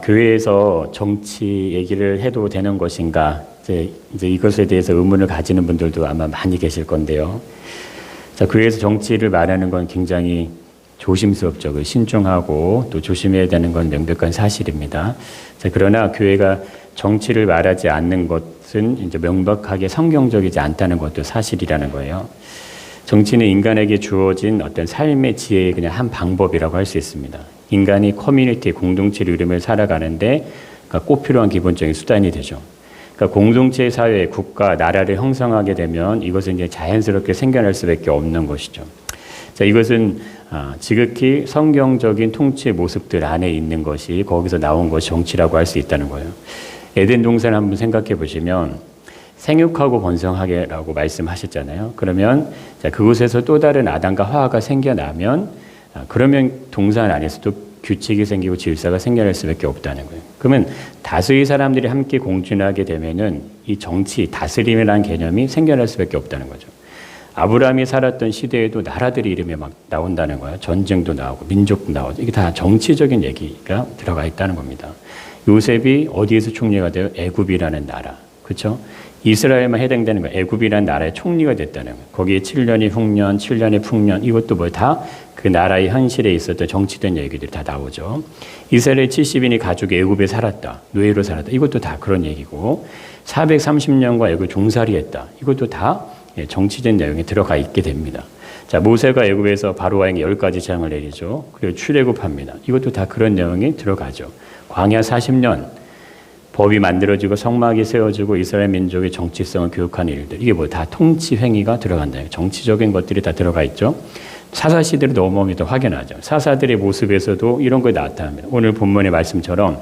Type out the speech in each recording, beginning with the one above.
교회에서 정치 얘기를 해도 되는 것인가? 이제 이것에 대해서 의문을 가지는 분들도 아마 많이 계실 건데요. 교회에서 정치를 말하는 건 굉장히 조심스럽죠. 신중하고 또 조심해야 되는 건 명백한 사실입니다. 그러나 교회가 정치를 말하지 않는 것은 이제 명백하게 성경적이지 않다는 것도 사실이라는 거예요. 정치는 인간에게 주어진 어떤 삶의 지혜의 그냥 한 방법이라고 할 수 있습니다. 인간이 커뮤니티, 공동체를 이루며 살아가는데 꼭 필요한 기본적인 수단이 되죠. 그러니까 공동체 사회, 국가, 나라를 형성하게 되면 이것은 이제 자연스럽게 생겨날 수밖에 없는 것이죠. 이것은 지극히 성경적인 통치의 모습들 안에 있는 것이 거기서 나온 것이 정치라고 할 수 있다는 거예요. 에덴 동산을 한번 생각해 보시면 생육하고 번성하게라고 말씀하셨잖아요. 그러면 그곳에서 또 다른 아담과 하와가 생겨나면 그러면 동산 안에서도 규칙이 생기고 질서가 생겨날 수밖에 없다는 거예요. 그러면 다수의 사람들이 함께 공존하게 되면은 이 정치, 다스림이라는 개념이 생겨날 수밖에 없다는 거죠. 아브라함이 살았던 시대에도 나라들이 이름에 막 나온다는 거예요. 전쟁도 나오고 민족도 나오고 이게 다 정치적인 얘기가 들어가 있다는 겁니다. 요셉이 어디에서 총리가 돼요? 애굽이라는 나라. 그렇죠? 이스라엘만 해당되는 거예요. 애굽이라는 나라의 총리가 됐다는 거예요. 거기에 7년의 흉년, 7년의 풍년 이것도 뭐 다 그 나라의 현실에 있었던 정치된 얘기들이 다 나오죠. 이스라엘 70인이 가족이 애굽에 살았다. 노예로 살았다. 이것도 다 그런 얘기고 430년과 애굽 종살이했다. 이것도 다 정치된 내용이 들어가 있게 됩니다. 모세가 애굽에서 바로와에게 10가지 재앙을 내리죠. 그리고 출애굽합니다. 이것도 다 그런 내용이 들어가죠. 광야 40년 법이 만들어지고 성막이 세워지고 이스라엘 민족의 정치성을 교육하는 일들. 이게 뭐 다 통치 행위가 들어간다. 정치적인 것들이 다 들어가 있죠. 사사시대를 넘어오면 더 확연하죠. 사사들의 모습에서도 이런 거 나타납니다. 오늘 본문의 말씀처럼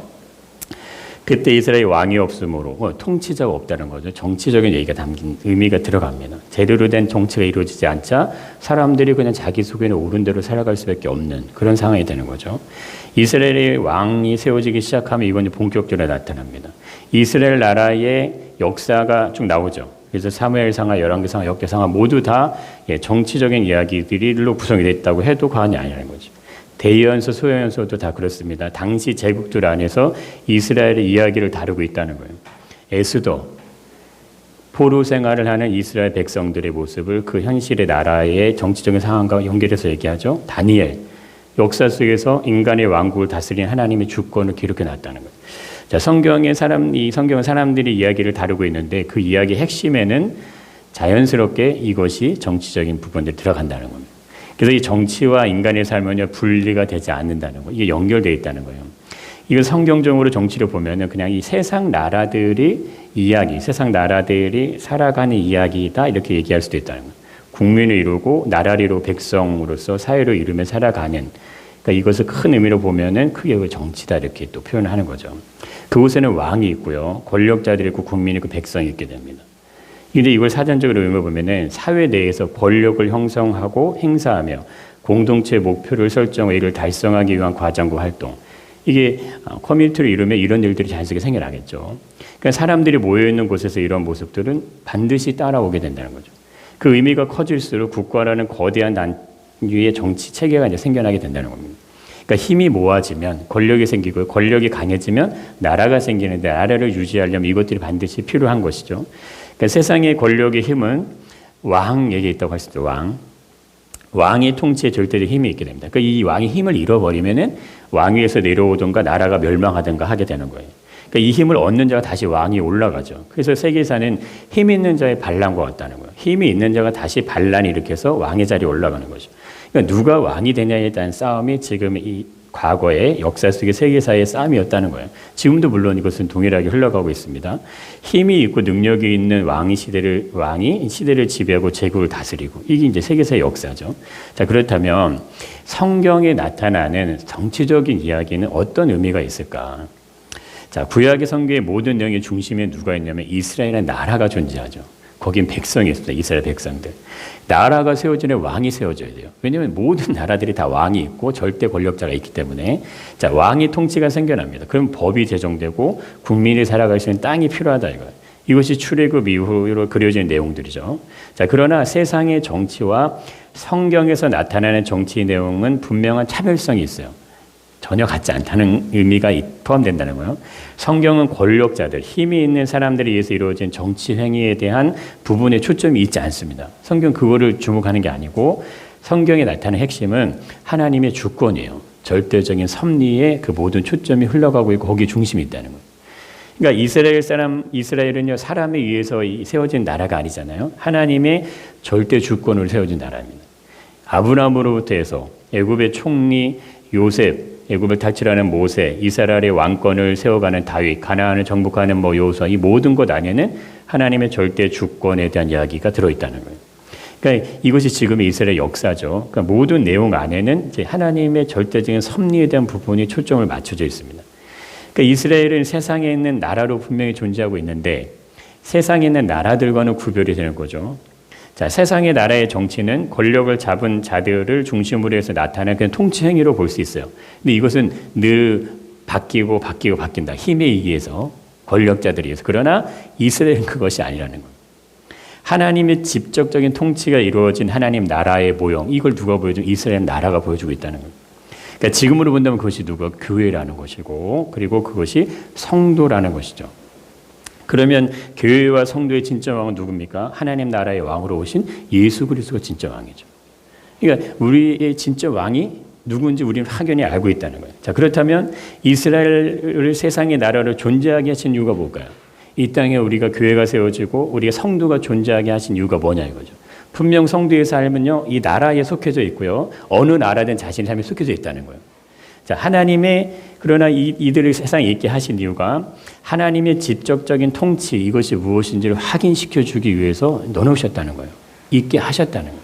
그때 이스라엘 왕이 없으므로 통치자가 없다는 거죠. 정치적인 얘기가 담긴 의미가 들어갑니다. 제대로 된 정치가 이루어지지 않자 사람들이 그냥 자기 속에는 옳은 대로 살아갈 수밖에 없는 그런 상황이 되는 거죠. 이스라엘의 왕이 세워지기 시작하면 이건 본격적으로 나타납니다. 이스라엘 나라의 역사가 쭉 나오죠. 그래서 사무엘상하, 열왕기상하, 역대상하 모두 다 정치적인 이야기들로 구성이 되어 있다고 해도 과언이 아니라는 거죠. 대연서, 소연서도 다 그렇습니다. 당시 제국들 안에서 이스라엘의 이야기를 다루고 있다는 거예요. 에스더, 포로 생활을 하는 이스라엘 백성들의 모습을 그 현실의 나라의 정치적인 상황과 연결해서 얘기하죠. 다니엘, 역사 속에서 인간의 왕국을 다스리는 하나님의 주권을 기록해 놨다는 거예요. 성경은 사람들이 이야기를 다루고 있는데 그 이야기의 핵심에는 자연스럽게 이것이 정치적인 부분들이 들어간다는 겁니다. 그래서 이 정치와 인간의 삶은 분리가 되지 않는다는 거, 이게 연결되어 있다는 거예요. 이걸 성경적으로 정치를 보면은 그냥 이 세상 나라들이 세상 나라들이 살아가는 이야기다 이렇게 얘기할 수도 있다는 거예요. 국민을 이루고 나라를 이루고 백성으로서 사회를 이루며 살아가는. 그러니까 이것을 큰 의미로 보면은 크게 정치다 이렇게 또 표현하는 거죠. 그곳에는 왕이 있고요, 권력자들이 있고 국민이 있고 백성이 있게 됩니다. 근데 이걸 사전적으로 의미해보면은 사회 내에서 권력을 형성하고 행사하며 공동체 목표를 설정하고 이를 달성하기 위한 과정과 활동. 이게 커뮤니티를 이루면 이런 일들이 자연스럽게 생겨나겠죠. 그러니까 사람들이 모여있는 곳에서 이런 모습들은 반드시 따라오게 된다는 거죠. 그 의미가 커질수록 국가라는 거대한 단위의 정치 체계가 이제 생겨나게 된다는 겁니다. 그러니까 힘이 모아지면 권력이 생기고 권력이 강해지면 나라가 생기는데 나라를 유지하려면 이것들이 반드시 필요한 것이죠. 그러니까 세상의 권력의 힘은 왕에게 있다고 할 수 있죠. 왕이 통치에 절대적 힘이 있게 됩니다. 그러니까 이 왕이 힘을 잃어버리면은 왕 위에서 내려오던가 나라가 멸망하던가 하게 되는 거예요. 그러니까 이 힘을 얻는 자가 다시 왕이 올라가죠. 그래서 세계사는 힘 있는 자의 반란과 같다는 거예요. 힘이 있는 자가 다시 반란을 일으켜서 왕의 자리에 올라가는 거죠. 그러니까 누가 왕이 되냐에 대한 싸움이 지금 이 과거의 역사 속의 세계사의 싸움이었다는 거예요. 지금도 물론 이것은 동일하게 흘러가고 있습니다. 힘이 있고 능력이 있는 왕이 시대를 지배하고 제국을 다스리고 이게 이제 세계사의 역사죠. 그렇다면 성경에 나타나는 정치적인 이야기는 어떤 의미가 있을까? 구약의 성경의 모든 내용의 중심에 누가 있냐면 이스라엘의 나라가 존재하죠. 거긴 백성이 있습니다. 이스라엘 백성들. 나라가 세워지는 왕이 세워져야 돼요. 왜냐하면 모든 나라들이 다 왕이 있고 절대 권력자가 있기 때문에 왕이 통치가 생겨납니다. 그럼 법이 제정되고 국민이 살아갈 수 있는 땅이 필요하다 이거예요. 이것이 출애굽 이후로 그려진 내용들이죠. 그러나 세상의 정치와 성경에서 나타나는 정치 내용은 분명한 차별성이 있어요. 전혀 같지 않다는 의미가 포함된다는 거예요. 성경은 권력자들, 힘이 있는 사람들에 의해서 이루어진 정치 행위에 대한 부분에 초점이 있지 않습니다. 성경 그거를 주목하는 게 아니고 성경에 나타나는 핵심은 하나님의 주권이에요. 절대적인 섭리에 그 모든 초점이 흘러가고 있고 거기에 중심이 있다는 거예요. 그러니까 이스라엘은요, 사람에 의해서 세워진 나라가 아니잖아요. 하나님의 절대 주권으로 세워진 나라입니다. 아브라함으로부터 해서 애굽의 총리 요셉, 애굽을 탈출하는 모세, 이스라엘의 왕권을 세워가는 다윗, 가나안을 정복하는 여호수아, 이 모든 것 안에는 하나님의 절대 주권에 대한 이야기가 들어있다는 거예요. 그러니까 이것이 지금의 이스라엘 역사죠. 그러니까 모든 내용 안에는 이제 하나님의 절대적인 섭리에 대한 부분이 초점을 맞춰져 있습니다. 그러니까 이스라엘은 세상에 있는 나라로 분명히 존재하고 있는데 세상에 있는 나라들과는 구별이 되는 거죠. 자, 세상의 나라의 정치는 권력을 잡은 자들을 중심으로 해서 나타나는 그냥 통치 행위로 볼 수 있어요. 근데 이것은 늘 바뀐다. 힘에 의해서, 권력자들에 의해서. 그러나 이스라엘은 그것이 아니라는 거예요. 하나님의 직접적인 통치가 이루어진 하나님 나라의 모형, 이걸 누가 보여주고 이스라엘 나라가 보여주고 있다는 거예요. 그러니까 지금으로 본다면 그것이 누가 교회라는 것이고, 그리고 그것이 성도라는 것이죠. 그러면 교회와 성도의 진짜 왕은 누굽니까? 하나님 나라의 왕으로 오신 예수 그리스도가 진짜 왕이죠. 그러니까 우리의 진짜 왕이 누구인지 우리는 확연히 알고 있다는 거예요. 자, 그렇다면 이스라엘을 세상의 나라로 존재하게 하신 이유가 뭘까요? 이 땅에 우리가 교회가 세워지고 우리가 성도가 존재하게 하신 이유가 뭐냐 이거죠. 분명 성도의 삶은요, 이 나라에 속해져 있고요. 어느 나라든 자신의 삶에 속해져 있다는 거예요. 자, 그러나 이들을 세상에 있게 하신 이유가 하나님의 직접적인 통치, 이것이 무엇인지를 확인시켜 주기 위해서 넣어놓으셨다는 거예요. 있게 하셨다는 거예요.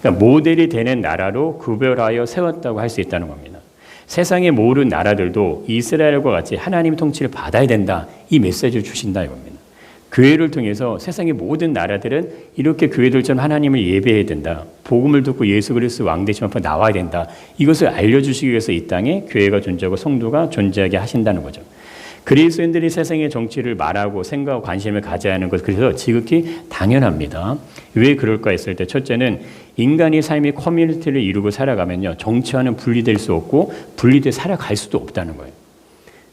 그러니까 모델이 되는 나라로 구별하여 세웠다고 할 수 있다는 겁니다. 세상의 모든 나라들도 이스라엘과 같이 하나님의 통치를 받아야 된다. 이 메시지를 주신다 이겁니다. 교회를 통해서 세상의 모든 나라들은 이렇게 교회들처럼 하나님을 예배해야 된다. 복음을 듣고 예수 그리스도 왕 되시면 앞에 나와야 된다. 이것을 알려주시기 위해서 이 땅에 교회가 존재하고 성도가 존재하게 하신다는 거죠. 그리스도인들이 세상의 정치를 말하고 생각하고 관심을 가져야 하는 것, 그래서 지극히 당연합니다. 왜 그럴까 했을 때 첫째는 인간이 삶의 커뮤니티를 이루고 살아가면요, 정치와는 분리될 수 없고 분리돼 살아갈 수도 없다는 거예요.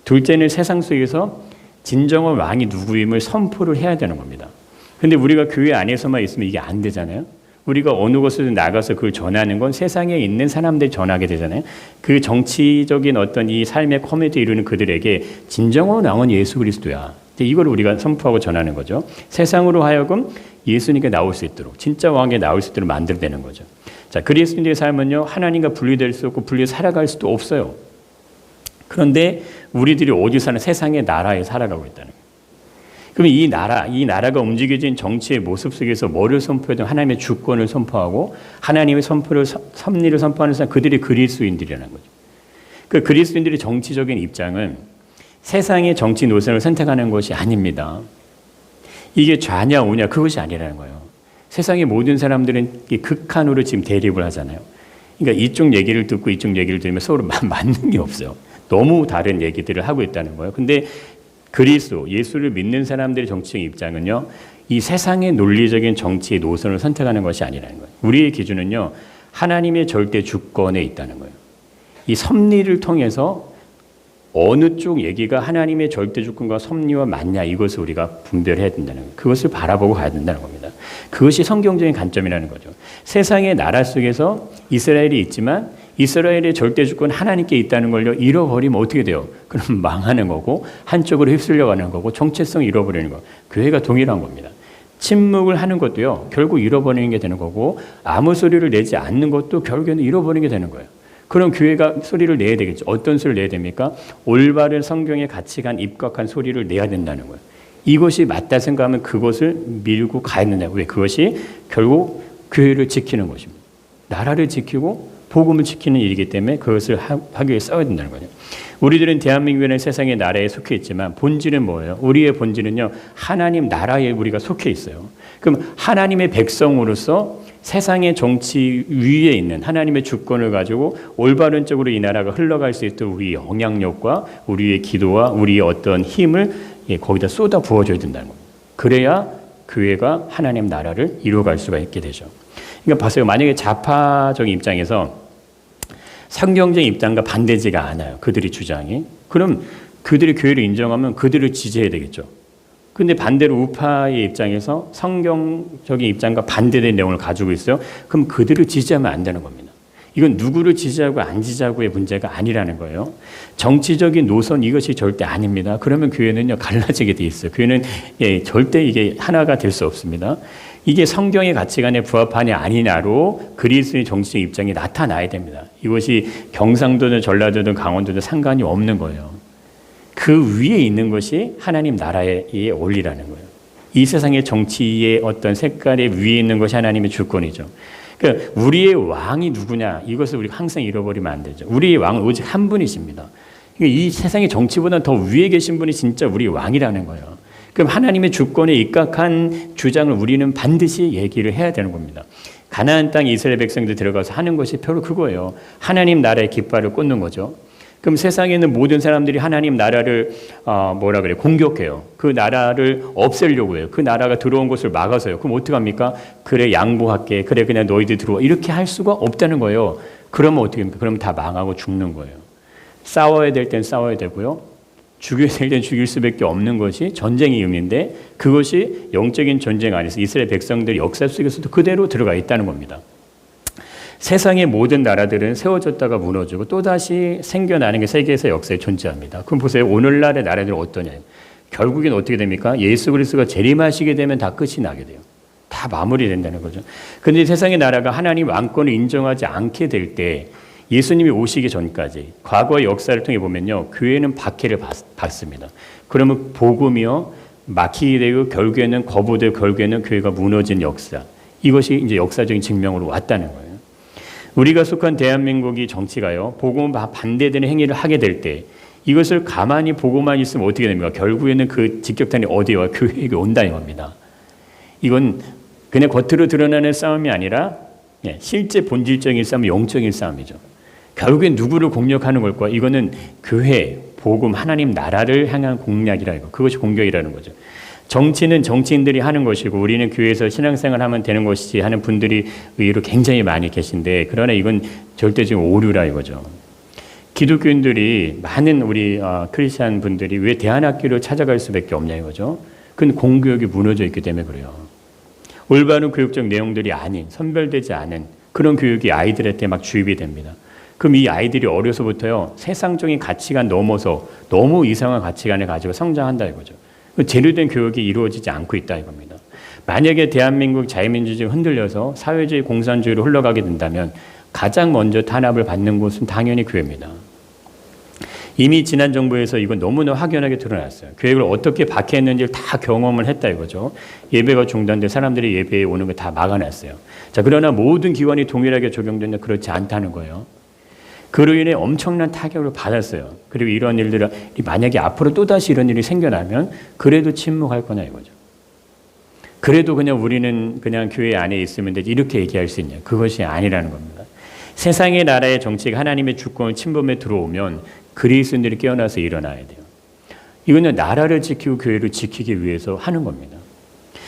둘째는 세상 속에서 진정한 왕이 누구임을 선포를 해야 되는 겁니다. 그런데 우리가 교회 안에서만 있으면 이게 안 되잖아요. 우리가 어느 곳을 나가서 그걸 전하는 건 세상에 있는 사람들이 전하게 되잖아요. 그 정치적인 어떤 이 삶의 커뮤니티 이루는 그들에게 진정한 왕은 예수 그리스도야. 이걸 우리가 선포하고 전하는 거죠. 세상으로 하여금 예수님께 나올 수 있도록, 진짜 왕에 나올 수 있도록 만들어내는 거죠. 자, 그리스도인의 삶은요, 하나님과 분리될 수 없고 분리 살아갈 수도 없어요. 그런데 우리들이 어디 사는 세상의 나라에 살아가고 있다는 거예요. 그러면 이 나라가 움직여진 정치의 모습 속에서 뭐를 선포해도 하나님의 주권을 선포하고 하나님의 섭리를 선포하는 사람, 그들이 그리스도인들이라는 거죠. 그 그리스도인들의 정치적인 입장은 세상의 정치 노선을 선택하는 것이 아닙니다. 이게 좌냐 우냐 그것이 아니라는 거예요. 세상의 모든 사람들은 극한으로 지금 대립을 하잖아요. 그러니까 이쪽 얘기를 듣고 이쪽 얘기를 들으면 서로 맞는 게 없어요. 너무 다른 얘기들을 하고 있다는 거예요. 근데 그리스도, 예수를 믿는 사람들의 정치적 입장은요, 이 세상의 논리적인 정치의 노선을 선택하는 것이 아니라는 거예요. 우리의 기준은요, 하나님의 절대 주권에 있다는 거예요. 이 섭리를 통해서 어느 쪽 얘기가 하나님의 절대 주권과 섭리와 맞냐, 이것을 우리가 분별해야 된다는 거예요. 그것을 바라보고 가야 된다는 겁니다. 그것이 성경적인 관점이라는 거죠. 세상의 나라 속에서 이스라엘이 있지만 이스라엘의 절대 주권 하나님께 있다는 걸요, 잃어버리면 어떻게 돼요? 그럼 망하는 거고, 한쪽으로 휩쓸려가는 거고, 정체성 잃어버리는 거. 교회가 동일한 겁니다. 침묵을 하는 것도요, 결국 잃어버리는 게 되는 거고, 아무 소리를 내지 않는 것도 결국에는 잃어버리는 게 되는 거예요. 그럼 교회가 소리를 내야 되겠죠. 어떤 소리를 내야 됩니까? 올바른 성경의 가치관 입각한 소리를 내야 된다는 거예요. 이것이 맞다 생각하면 그것을 밀고 가야 된다고. 왜? 그것이 결국 교회를 지키는 것입니다. 나라를 지키고 복음을 지키는 일이기 때문에 그것을 하기 위해 싸워야 된다는 거죠. 우리들은 대한민국이라는 세상의 나라에 속해 있지만 본질은 뭐예요? 우리의 본질은요, 하나님 나라에 우리가 속해 있어요. 그럼 하나님의 백성으로서 세상의 정치 위에 있는 하나님의 주권을 가지고 올바른 쪽으로 이 나라가 흘러갈 수 있도록 우리의 영향력과 우리의 기도와 우리의 어떤 힘을 거기다 쏟아 부어줘야 된다는 겁니다. 그래야 교회가 하나님 나라를 이루어갈 수가 있게 되죠. 그러니까 봤어요. 만약에 좌파적인 입장에서 성경적인 입장과 반대지가 않아요. 그들의 주장이. 그럼 그들이 교회를 인정하면 그들을 지지해야 되겠죠. 근데 반대로 우파의 입장에서 성경적인 입장과 반대된 내용을 가지고 있어요. 그럼 그들을 지지하면 안 되는 겁니다. 이건 누구를 지지하고 안 지지하고의 문제가 아니라는 거예요. 정치적인 노선 이것이 절대 아닙니다. 그러면 교회는요 갈라지게 돼 있어요. 교회는 절대 이게 하나가 될 수 없습니다. 이게 성경의 가치관에 부합하냐 아니냐로 그리스도의 정치적 입장이 나타나야 됩니다. 이것이 경상도든 전라도든 강원도든 상관이 없는 거예요. 그 위에 있는 것이 하나님 나라의 원리라는 거예요. 이 세상의 정치의 어떤 색깔의 위에 있는 것이 하나님의 주권이죠. 그러니까 우리의 왕이 누구냐 이것을 우리가 항상 잃어버리면 안 되죠. 우리의 왕은 오직 한 분이십니다. 그러니까 이 세상의 정치보다 더 위에 계신 분이 진짜 우리 왕이라는 거예요. 그럼 하나님의 주권에 입각한 주장을 우리는 반드시 얘기를 해야 되는 겁니다. 가나안 땅 이스라엘 백성들 들어가서 하는 것이 바로 그거예요. 하나님 나라의 깃발을 꽂는 거죠. 그럼 세상에 있는 모든 사람들이 하나님 나라를 공격해요. 그 나라를 없애려고 해요. 그 나라가 들어온 것을 막아서요. 그럼 어떡합니까? 그래 양보할게. 그래 그냥 너희들 들어와. 이렇게 할 수가 없다는 거예요. 그러면 어떻게 합니까? 그러면 다 망하고 죽는 거예요. 싸워야 될 땐 싸워야 되고요. 죽여야 될 땐 죽일 수밖에 없는 것이 전쟁의 의미인데 그것이 영적인 전쟁 안에서 이스라엘 백성들의 역사 속에서도 그대로 들어가 있다는 겁니다. 세상의 모든 나라들은 세워졌다가 무너지고 또다시 생겨나는 게 세계에서 역사에 존재합니다. 그럼 보세요. 오늘날의 나라들은 어떠냐. 결국엔 어떻게 됩니까? 예수 그리스도가 재림하시게 되면 다 끝이 나게 돼요. 다 마무리된다는 거죠. 그런데 세상의 나라가 하나님 왕권을 인정하지 않게 될 때 예수님이 오시기 전까지 과거의 역사를 통해 보면요. 교회는 박해를 받습니다. 그러면 복음이요. 막히게 되고 결국에는 거부되고 결국에는 교회가 무너진 역사. 이것이 이제 역사적인 증명으로 왔다는 거예요. 우리가 속한 대한민국이 정치가요. 복음 반대되는 행위를 하게 될 때 이것을 가만히 보고만 있으면 어떻게 됩니까? 결국에는 그 직격탄이 어디와 교회에게 온다는 겁니다. 이건 그냥 겉으로 드러나는 싸움이 아니라 실제 본질적인 싸움, 영적인 싸움이죠. 결국엔 누구를 공략하는 걸까? 이거는 교회, 복음, 하나님 나라를 향한 공략이라 이거. 그것이 공격이라는 거죠. 정치는 정치인들이 하는 것이고 우리는 교회에서 신앙생활 하면 되는 것이지 하는 분들이 의외로 굉장히 많이 계신데 그러나 이건 절대적인 오류라 이거죠. 기독교인들이 많은 우리 크리스찬 분들이 왜 대안학교를 찾아갈 수밖에 없냐 이거죠. 그건 공교육이 무너져 있기 때문에 그래요. 올바른 교육적 내용들이 아닌 선별되지 않은 그런 교육이 아이들한테 막 주입이 됩니다. 그럼 이 아이들이 어려서부터요 세상적인 가치관 넘어서 너무 이상한 가치관을 가지고 성장한다 이거죠. 제대로 된 교육이 이루어지지 않고 있다 이겁니다. 만약에 대한민국 자유민주주의가 흔들려서 사회주의 공산주의로 흘러가게 된다면 가장 먼저 탄압을 받는 곳은 당연히 교회입니다. 이미 지난 정부에서 이건 너무나 확연하게 드러났어요. 교육을 어떻게 박해했는지를 다 경험을 했다 이거죠. 예배가 중단돼 사람들이 예배에 오는 거 다 막아놨어요. 자, 그러나 모든 기관이 동일하게 적용되는 그렇지 않다는 거예요. 그로 인해 엄청난 타격을 받았어요. 그리고 이런 일들이 만약에 앞으로 또다시 이런 일이 생겨나면 그래도 침묵할 거냐 이거죠. 그래도 그냥 우리는 그냥 교회 안에 있으면 되지 이렇게 얘기할 수 있냐. 그것이 아니라는 겁니다. 세상의 나라의 정치가 하나님의 주권을 침범에 들어오면 그리스도인들이 깨어나서 일어나야 돼요. 이거는 나라를 지키고 교회를 지키기 위해서 하는 겁니다.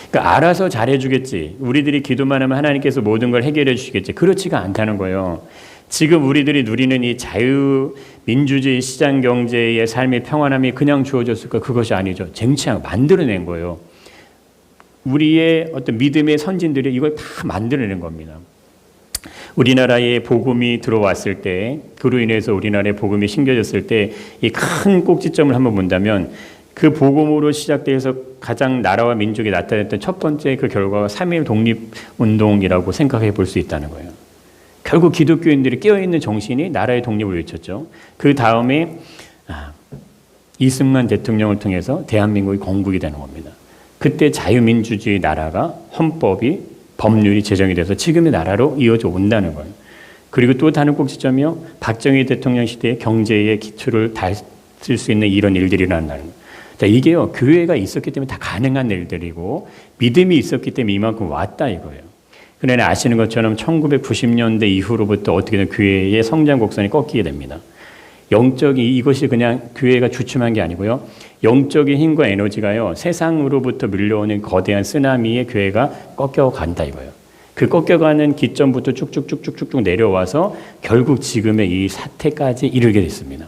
그러니까 알아서 잘해주겠지. 우리들이 기도만 하면 하나님께서 모든 걸 해결해 주시겠지. 그렇지가 않다는 거예요. 지금 우리들이 누리는 이 자유민주주의 시장경제의 삶의 평안함이 그냥 주어졌을까? 그것이 아니죠. 쟁취하고 만들어낸 거예요. 우리의 어떤 믿음의 선진들이 이걸 다 만들어낸 겁니다. 우리나라에 복음이 들어왔을 때 그로 인해서 우리나라에 복음이 심겨졌을 때 이 큰 꼭지점을 한번 본다면 그 복음으로 시작돼서 가장 나라와 민족이 나타냈던 첫 번째 그 결과가 3.1 독립운동이라고 생각해 볼 수 있다는 거예요. 결국 기독교인들이 깨어있는 정신이 나라의 독립을 외쳤죠. 그 다음에 이승만 대통령을 통해서 대한민국이 건국이 되는 겁니다. 그때 자유민주주의 나라가 헌법이 법률이 제정이 돼서 지금의 나라로 이어져 온다는 거예요. 그리고 또 다른 꼭지점이요. 박정희 대통령 시대의 경제의 기초를 달 수 있는 이런 일들이 일어난다는 거예요. 자, 이게요. 교회가 있었기 때문에 다 가능한 일들이고 믿음이 있었기 때문에 이만큼 왔다 이거예요. 그러나 아시는 것처럼 1990년대 이후로부터 어떻게든 교회의 성장 곡선이 꺾이게 됩니다. 영적인 이것이 그냥 교회가 주춤한 게 아니고요. 영적인 힘과 에너지가요. 세상으로부터 밀려오는 거대한 쓰나미에 교회가 꺾여간다 이거예요. 그 꺾여가는 기점부터 쭉쭉쭉쭉쭉 내려와서 결국 지금의 이 사태까지 이르게 됐습니다.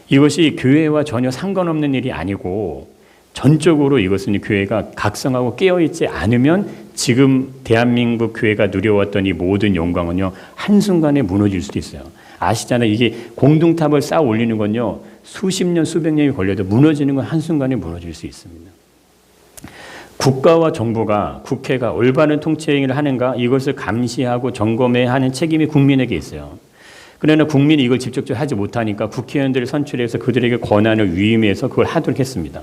이것이 교회와 전혀 상관없는 일이 아니고 전적으로 이것은 교회가 각성하고 깨어있지 않으면 지금 대한민국 교회가 누려왔던 이 모든 영광은요, 한순간에 무너질 수도 있어요. 아시잖아요. 이게 공동탑을 쌓아 올리는 건요, 수십 년, 수백 년이 걸려도 무너지는 건 한순간에 무너질 수 있습니다. 국가와 정부가, 국회가 올바른 통치행위를 하는가, 이것을 감시하고 점검해야 하는 책임이 국민에게 있어요. 그러나 국민이 이걸 직접적으로 하지 못하니까 국회의원들을 선출해서 그들에게 권한을 위임해서 그걸 하도록 했습니다.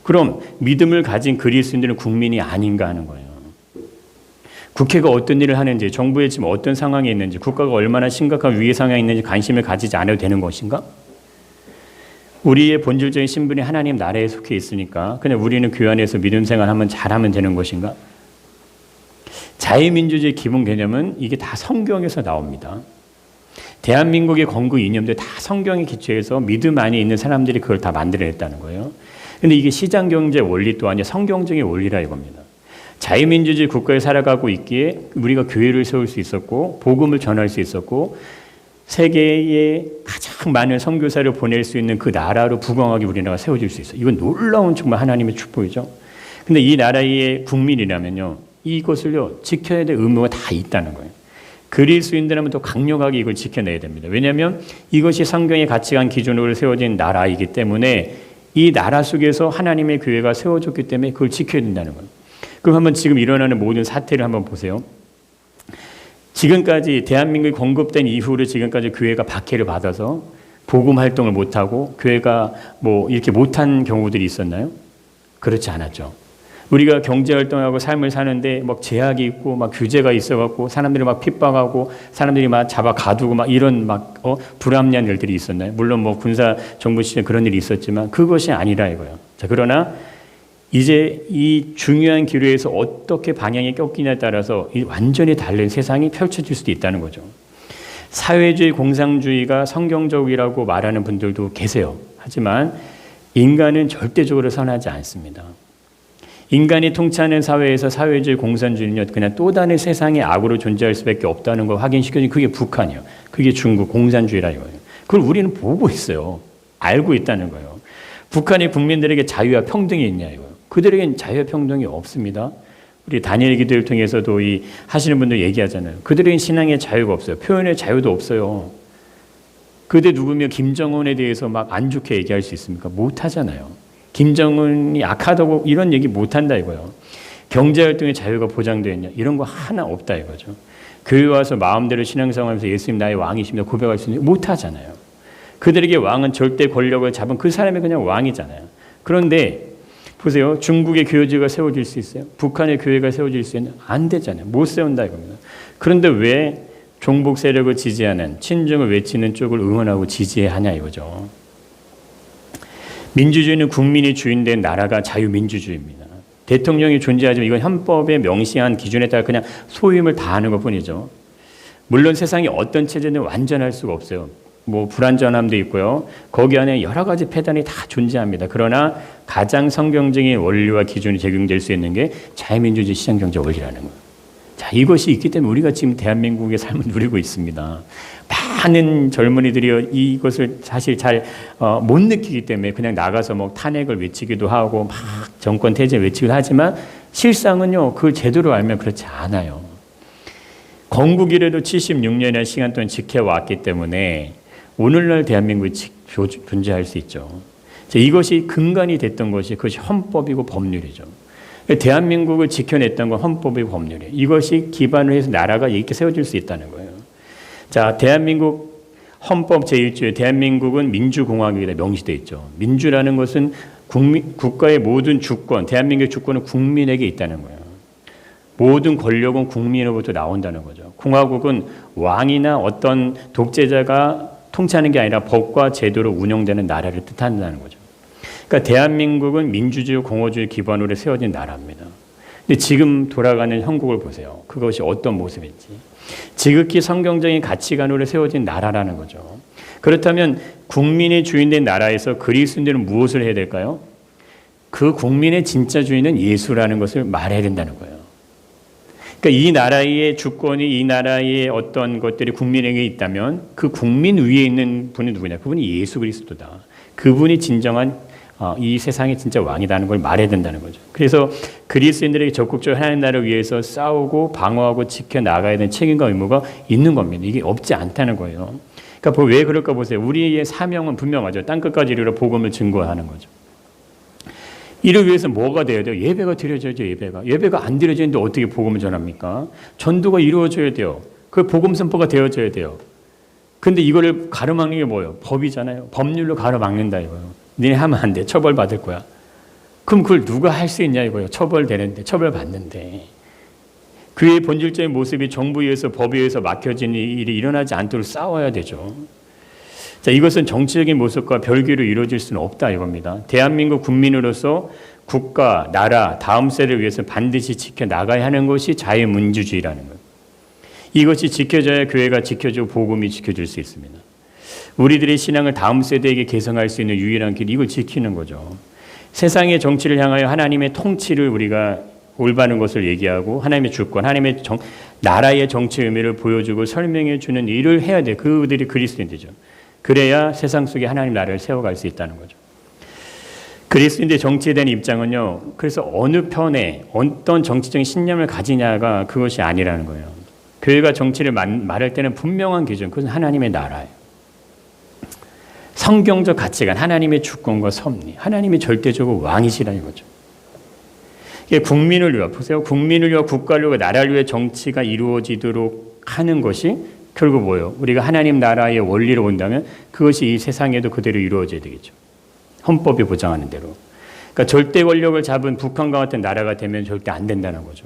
그럼 믿음을 가진 그리스도인들은 국민이 아닌가 하는 거예요. 국회가 어떤 일을 하는지, 정부에 지금 어떤 상황에 있는지, 국가가 얼마나 심각한 위기 상황에 있는지 관심을 가지지 않아도 되는 것인가? 우리의 본질적인 신분이 하나님 나라에 속해 있으니까 그냥 우리는 교회 안에서 믿음 생활하면 잘하면 되는 것인가? 자유민주주의 기본 개념은 이게 다 성경에서 나옵니다. 대한민국의 건국 이념도 다 성경에 기초해서 믿음 안에 있는 사람들이 그걸 다 만들어냈다는 거예요. 근데 이게 시장경제 원리 또한 성경적인 원리라 이겁니다. 자유민주주의 국가에 살아가고 있기에 우리가 교회를 세울 수 있었고 복음을 전할 수 있었고 세계에 가장 많은 선교사를 보낼 수 있는 그 나라로 부강하게 우리나라가 세워질 수 있어요. 이건 놀라운 정말 하나님의 축복이죠. 근데 이 나라의 국민이라면요, 이것을요 지켜야 될 의무가 다 있다는 거예요. 그리스도인들은 더 강력하게 이걸 지켜내야 됩니다. 왜냐하면 이것이 성경의 가치관 기준으로 세워진 나라이기 때문에 이 나라 속에서 하나님의 교회가 세워졌기 때문에 그걸 지켜야 된다는 거예요. 그럼 한번 지금 일어나는 모든 사태를 한번 보세요. 지금까지 대한민국이 건국된 이후로 지금까지 교회가 박해를 받아서 복음 활동을 못하고 교회가 뭐 이렇게 못한 경우들이 있었나요? 그렇지 않았죠. 우리가 경제 활동하고 삶을 사는데 막 제약이 있고 막 규제가 있어갖고 사람들이 막 핍박하고 사람들이 막 잡아 가두고 막 이런 막 불합리한 일들이 있었나요? 물론 뭐 군사 정부 시절에 그런 일이 있었지만 그것이 아니라 이거예요. 자, 그러나 이제 이 중요한 기로에서 어떻게 방향이 꺾이냐에 따라서 완전히 다른 세상이 펼쳐질 수도 있다는 거죠. 사회주의, 공산주의가 성경적이라고 말하는 분들도 계세요. 하지만 인간은 절대적으로 선하지 않습니다. 인간이 통치하는 사회에서 사회주의, 공산주의는 그냥 또 다른 세상의 악으로 존재할 수밖에 없다는 걸 확인시켜준 그게 북한이에요. 그게 중국 공산주의라 이거예요. 그걸 우리는 보고 있어요. 알고 있다는 거예요. 북한의 국민들에게 자유와 평등이 있냐 이거예요. 그들에겐 자유와 평등이 없습니다. 우리 다니엘 기도를 통해서도 이 하시는 분들 얘기하잖아요. 그들에겐 신앙의 자유가 없어요. 표현의 자유도 없어요. 그들 누구며 김정은에 대해서 막 안 좋게 얘기할 수 있습니까? 못 하잖아요. 김정은이 악하다고 이런 얘기 못 한다 이거예요. 경제활동의 자유가 보장되어 있냐? 이런 거 하나 없다 이거죠. 교회 와서 마음대로 신앙생활하면서 예수님 나의 왕이십니다 고백할 수 있는 못 하잖아요. 그들에게 왕은 절대 권력을 잡은 그 사람이 그냥 왕이잖아요. 그런데 보세요. 중국의 교회가 세워질 수 있어요? 북한의 교회가 세워질 수 있나요? 안 되잖아요. 못 세운다 이겁니다. 그런데 왜 종북 세력을 지지하는 친중을 외치는 쪽을 응원하고 지지하냐 이거죠. 민주주의는 국민이 주인된 나라가 자유민주주의입니다. 대통령이 존재하지만 이건 헌법에 명시한 기준에 따라 그냥 소임을 다하는 것뿐이죠. 물론 세상에 어떤 체제는 완전할 수가 없어요. 뭐 불완전함도 있고요. 거기 안에 여러 가지 폐단이 다 존재합니다. 그러나 가장 성경적인 원리와 기준이 적용될 수 있는 게 자유민주주의 시장경제 원리라는 거예요. 자, 이것이 있기 때문에 우리가 지금 대한민국의 삶을 누리고 있습니다. 많은 젊은이들이 이것을 사실 잘 못 느끼기 때문에 그냥 나가서 뭐 탄핵을 외치기도 하고 막 정권 퇴진 외치기도 하지만 실상은요, 그걸 제대로 알면 그렇지 않아요. 건국 이래도 76년의 시간 동안 지켜왔기 때문에 오늘날 대한민국이 존재할 수 있죠. 이것이 근간이 됐던 것이 그것이 헌법이고 법률이죠. 대한민국을 지켜냈던 건 헌법이고 법률이에요. 이것이 기반을 해서 나라가 이렇게 세워질 수 있다는 거예요. 자, 대한민국 헌법 제1조에 대한민국은 민주공화국이다 명시되어 있죠. 민주라는 것은 국가의 모든 주권, 대한민국의 주권은 국민에게 있다는 거예요. 모든 권력은 국민으로부터 나온다는 거죠. 공화국은 왕이나 어떤 독재자가 통치하는 게 아니라 법과 제도로 운영되는 나라를 뜻한다는 거죠. 그러니까 대한민국은 민주주의, 공화주의 기반으로 세워진 나라입니다. 근데 지금 돌아가는 형국을 보세요. 그것이 어떤 모습인지. 지극히 성경적인 가치관으로 세워진 나라라는 거죠. 그렇다면 국민의 주인된 나라에서 그리스도인들은 무엇을 해야 될까요? 그 국민의 진짜 주인은 예수라는 것을 말해야 된다는 거예요. 그러니까 이 나라의 주권이 이 나라의 어떤 것들이 국민에게 있다면 그 국민 위에 있는 분이 누구냐? 그분이 예수 그리스도다. 그분이 진정한 이 세상의 진짜 왕이라는 걸 말해야 된다는 거죠. 그래서 그리스도인들에게 적극적으로 하나님 나라를 위해서 싸우고 방어하고 지켜나가야 되는 책임과 의무가 있는 겁니다. 이게 없지 않다는 거예요. 그러니까 왜 그럴까 보세요. 우리의 사명은 분명하죠. 땅끝까지 이르러 복음을 증거하는 거죠. 이를 위해서 뭐가 돼야 돼요? 예배가 드려져야죠. 예배가 안 드려지는데 어떻게 복음을 전합니까? 전도가 이루어져야 돼요. 그 복음 선포가 되어져야 돼요. 근데 이거를 가로막는 게 뭐예요? 법이잖아요. 법률로 가로막는다 이거예요. 니네 하면 안 돼. 처벌받을 거야. 그럼 그걸 누가 할 수 있냐 이거예요. 처벌되는데, 처벌받는데. 그의 본질적인 모습이 정부에 의해서 법에 의해서 막혀지는 일이 일어나지 않도록 싸워야 되죠. 자, 이것은 정치적인 모습과 별개로 이루어질 수는 없다 이겁니다. 대한민국 국민으로서 국가, 나라, 다음 세대를 위해서 반드시 지켜나가야 하는 것이 자유민주주의라는 거예요. 이것이 지켜져야 교회가 지켜주고 복음이 지켜질 수 있습니다. 우리들의 신앙을 다음 세대에게 계승할 수 있는 유일한 길이 이걸 지키는 거죠. 세상의 정치를 향하여 하나님의 통치를 우리가 올바른 것을 얘기하고 하나님의 주권, 하나님의 나라의 정치 의미를 보여주고 설명해 주는 일을 해야 돼. 그들이 그리스도인들이죠. 그래야 세상 속에 하나님 나라를 세워갈 수 있다는 거죠. 그리스도인의 정치에 대한 입장은요. 그래서 어느 편에 어떤 정치적인 신념을 가지냐가 그것이 아니라는 거예요. 교회가 정치를 말할 때는 분명한 기준, 그것은 하나님의 나라예요. 성경적 가치관, 하나님의 주권과 섭리, 하나님이 절대적으로 왕이시라는 거죠. 이게 국민을 위해 보세요. 국민을 위해 국가를 위해 나라를 위해 정치가 이루어지도록 하는 것이 결국 뭐예요? 우리가 하나님 나라의 원리로 본다면 그것이 이 세상에도 그대로 이루어져야 되겠죠. 헌법이 보장하는 대로. 그러니까 절대 권력을 잡은 북한과 같은 나라가 되면 절대 안 된다는 거죠.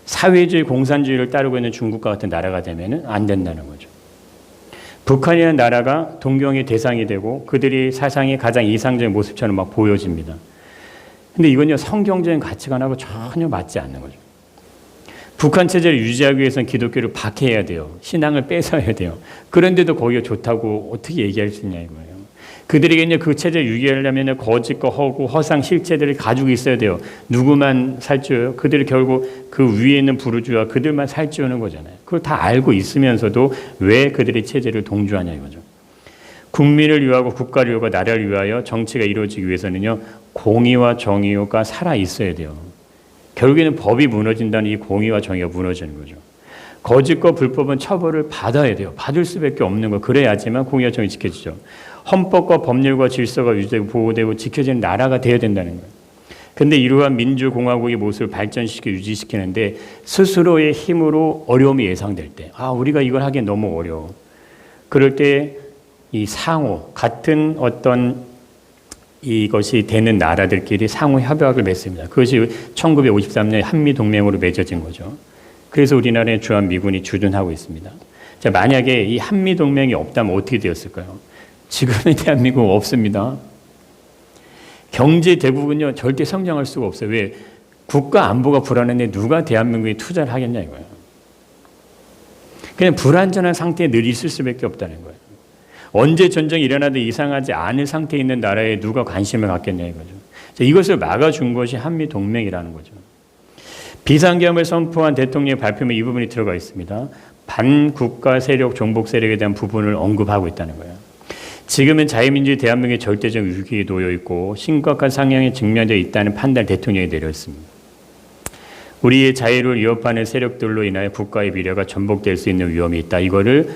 사회주의 공산주의를 따르고 있는 중국과 같은 나라가 되면 안 된다는 거죠. 북한이라는 나라가 동경의 대상이 되고 그들이 사상의 가장 이상적인 모습처럼 막 보여집니다. 근데 이건요, 성경적인 가치관하고 전혀 맞지 않는 거죠. 북한 체제를 유지하기 위해서는 기독교를 박해해야 돼요. 신앙을 뺏어야 돼요. 그런데도 거기가 좋다고 어떻게 얘기할 수 있냐 이거예요. 그들에게 이제 그 체제를 유지하려면 거짓과 허구, 허상, 실체들을 가지고 있어야 돼요. 누구만 살찌워요? 그들이 결국 그 위에 있는 부르주아 그들만 살찌우는 거잖아요. 그걸 다 알고 있으면서도 왜 그들의 체제를 동조하냐 이거죠. 국민을 위하고 국가를 위하고 나라를 위하여 정치가 이루어지기 위해서는요. 공의와 정의가 살아 있어야 돼요. 결국에는 법이 무너진다는 이 공의와 정의가 무너지는 거죠. 거짓과 불법은 처벌을 받아야 돼요. 받을 수밖에 없는 거. 그래야지만 공의와 정의 지켜지죠. 헌법과 법률과 질서가 유지되고 보호되고 지켜지는 나라가 되어야 된다는 거예요. 그런데 이러한 민주공화국의 모습을 발전시키고 유지시키는데 스스로의 힘으로 어려움이 예상될 때 우리가 이걸 하기엔 너무 어려워. 그럴 때 이 상호 같은 어떤 이것이 되는 나라들끼리 상호 협약을 맺습니다. 그것이 1953년 한미동맹으로 맺어진 거죠. 그래서 우리나라의 주한미군이 주둔하고 있습니다. 자, 만약에 이 한미동맹이 없다면 어떻게 되었을까요? 지금의 대한민국은 없습니다. 경제 대국은요 절대 성장할 수가 없어요. 왜? 국가 안보가 불안한데 누가 대한민국에 투자를 하겠냐 이거예요. 그냥 불안전한 상태에 늘 있을 수밖에 없다는 거예요. 언제 전쟁이 일어나도 이상하지 않은 상태에 있는 나라에 누가 관심을 갖겠냐 이거죠. 자, 이것을 막아준 것이 한미동맹이라는 거죠. 비상계엄을 선포한 대통령의 발표에 이 부분이 들어가 있습니다. 반국가 세력, 종북 세력에 대한 부분을 언급하고 있다는 거예요. 지금은 자유민주주의 대한민국의 절대적 위기에 놓여 있고 심각한 상황에 직면되어 있다는 판단을 대통령이 내렸습니다. 우리의 자유를 위협하는 세력들로 인하여 국가의 미래가 전복될 수 있는 위험이 있다. 이거를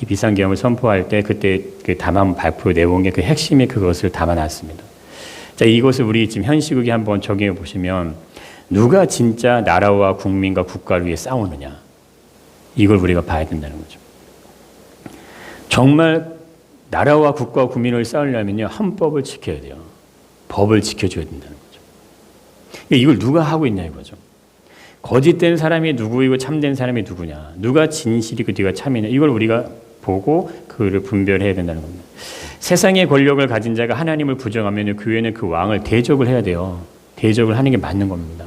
비상계엄을 선포할 때 그때 그 담화 발표 내용의 그 핵심이 그것을 담아놨습니다. 자, 이것을 우리 지금 현 시국에 한번 적용해 보시면 누가 진짜 나라와 국민과 국가를 위해 싸우느냐 이걸 우리가 봐야 된다는 거죠. 정말 나라와 국가와 국민을 싸우려면요 헌법을 지켜야 돼요. 법을 지켜줘야 된다는 거죠. 이걸 누가 하고 있냐 이거죠. 거짓된 사람이 누구이고 참된 사람이 누구냐, 누가 진실이고 누가 참이냐 이걸 우리가 보고 그를 분별해야 된다는 겁니다. 세상의 권력을 가진 자가 하나님을 부정하면 교회는 그 왕을 대적을 해야 돼요. 대적을 하는 게 맞는 겁니다.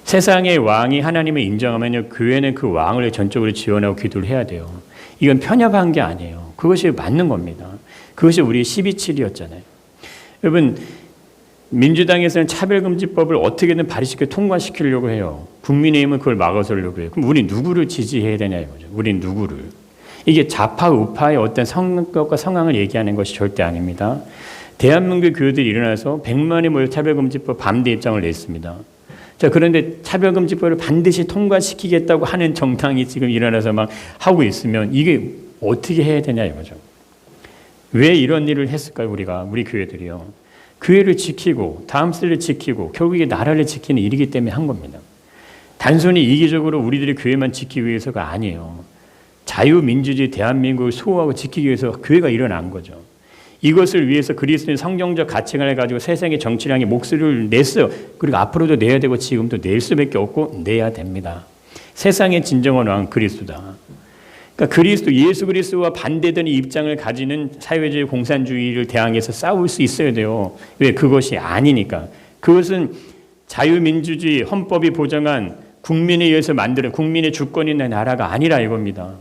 세상의 왕이 하나님을 인정하면 교회는 그 왕을 전적으로 지원하고 기도를 해야 돼요. 이건 편협한 게 아니에요. 그것이 맞는 겁니다. 그것이 우리의 12.7이었잖아요. 여러분 민주당에서는 차별금지법을 어떻게든 발의시켜 통과시키려고 해요. 국민의힘은 그걸 막아서려고 해요. 그럼 우리 누구를 지지해야 되냐 이거죠. 우린 누구를. 이게 좌파 우파의 어떤 성격과 상황을 얘기하는 것이 절대 아닙니다. 대한민국 교회들이 일어나서 100만이 모여 차별금지법 반대 입장을 냈습니다. 자, 그런데 차별금지법을 반드시 통과시키겠다고 하는 정당이 지금 일어나서 막 하고 있으면 이게 어떻게 해야 되냐 이거죠. 왜 이런 일을 했을까요? 우리 교회들이요. 교회를 지키고 다음 세대를 지키고 결국에 나라를 지키는 일이기 때문에 한 겁니다. 단순히 이기적으로 우리들이 교회만 지키기 위해서가 아니에요. 자유민주주의 대한민국을 수호하고 지키기 위해서 교회가 일어난 거죠. 이것을 위해서 그리스도인 성경적 가치관을 가지고 세상의 정치를 향해 목소리를 냈어요. 그리고 앞으로도 내야 되고 지금도 낼 수밖에 없고 내야 됩니다. 세상의 진정한 왕 그리스도다. 그러니까 그리스도 예수 그리스도와 반대되는 입장을 가지는 사회주의 공산주의를 대항해서 싸울 수 있어야 돼요. 왜? 그것이 아니니까. 그것은 자유민주주의 헌법이 보장한 국민에 의해서 만드는 국민의 주권이 있는 나라가 아니라 이겁니다.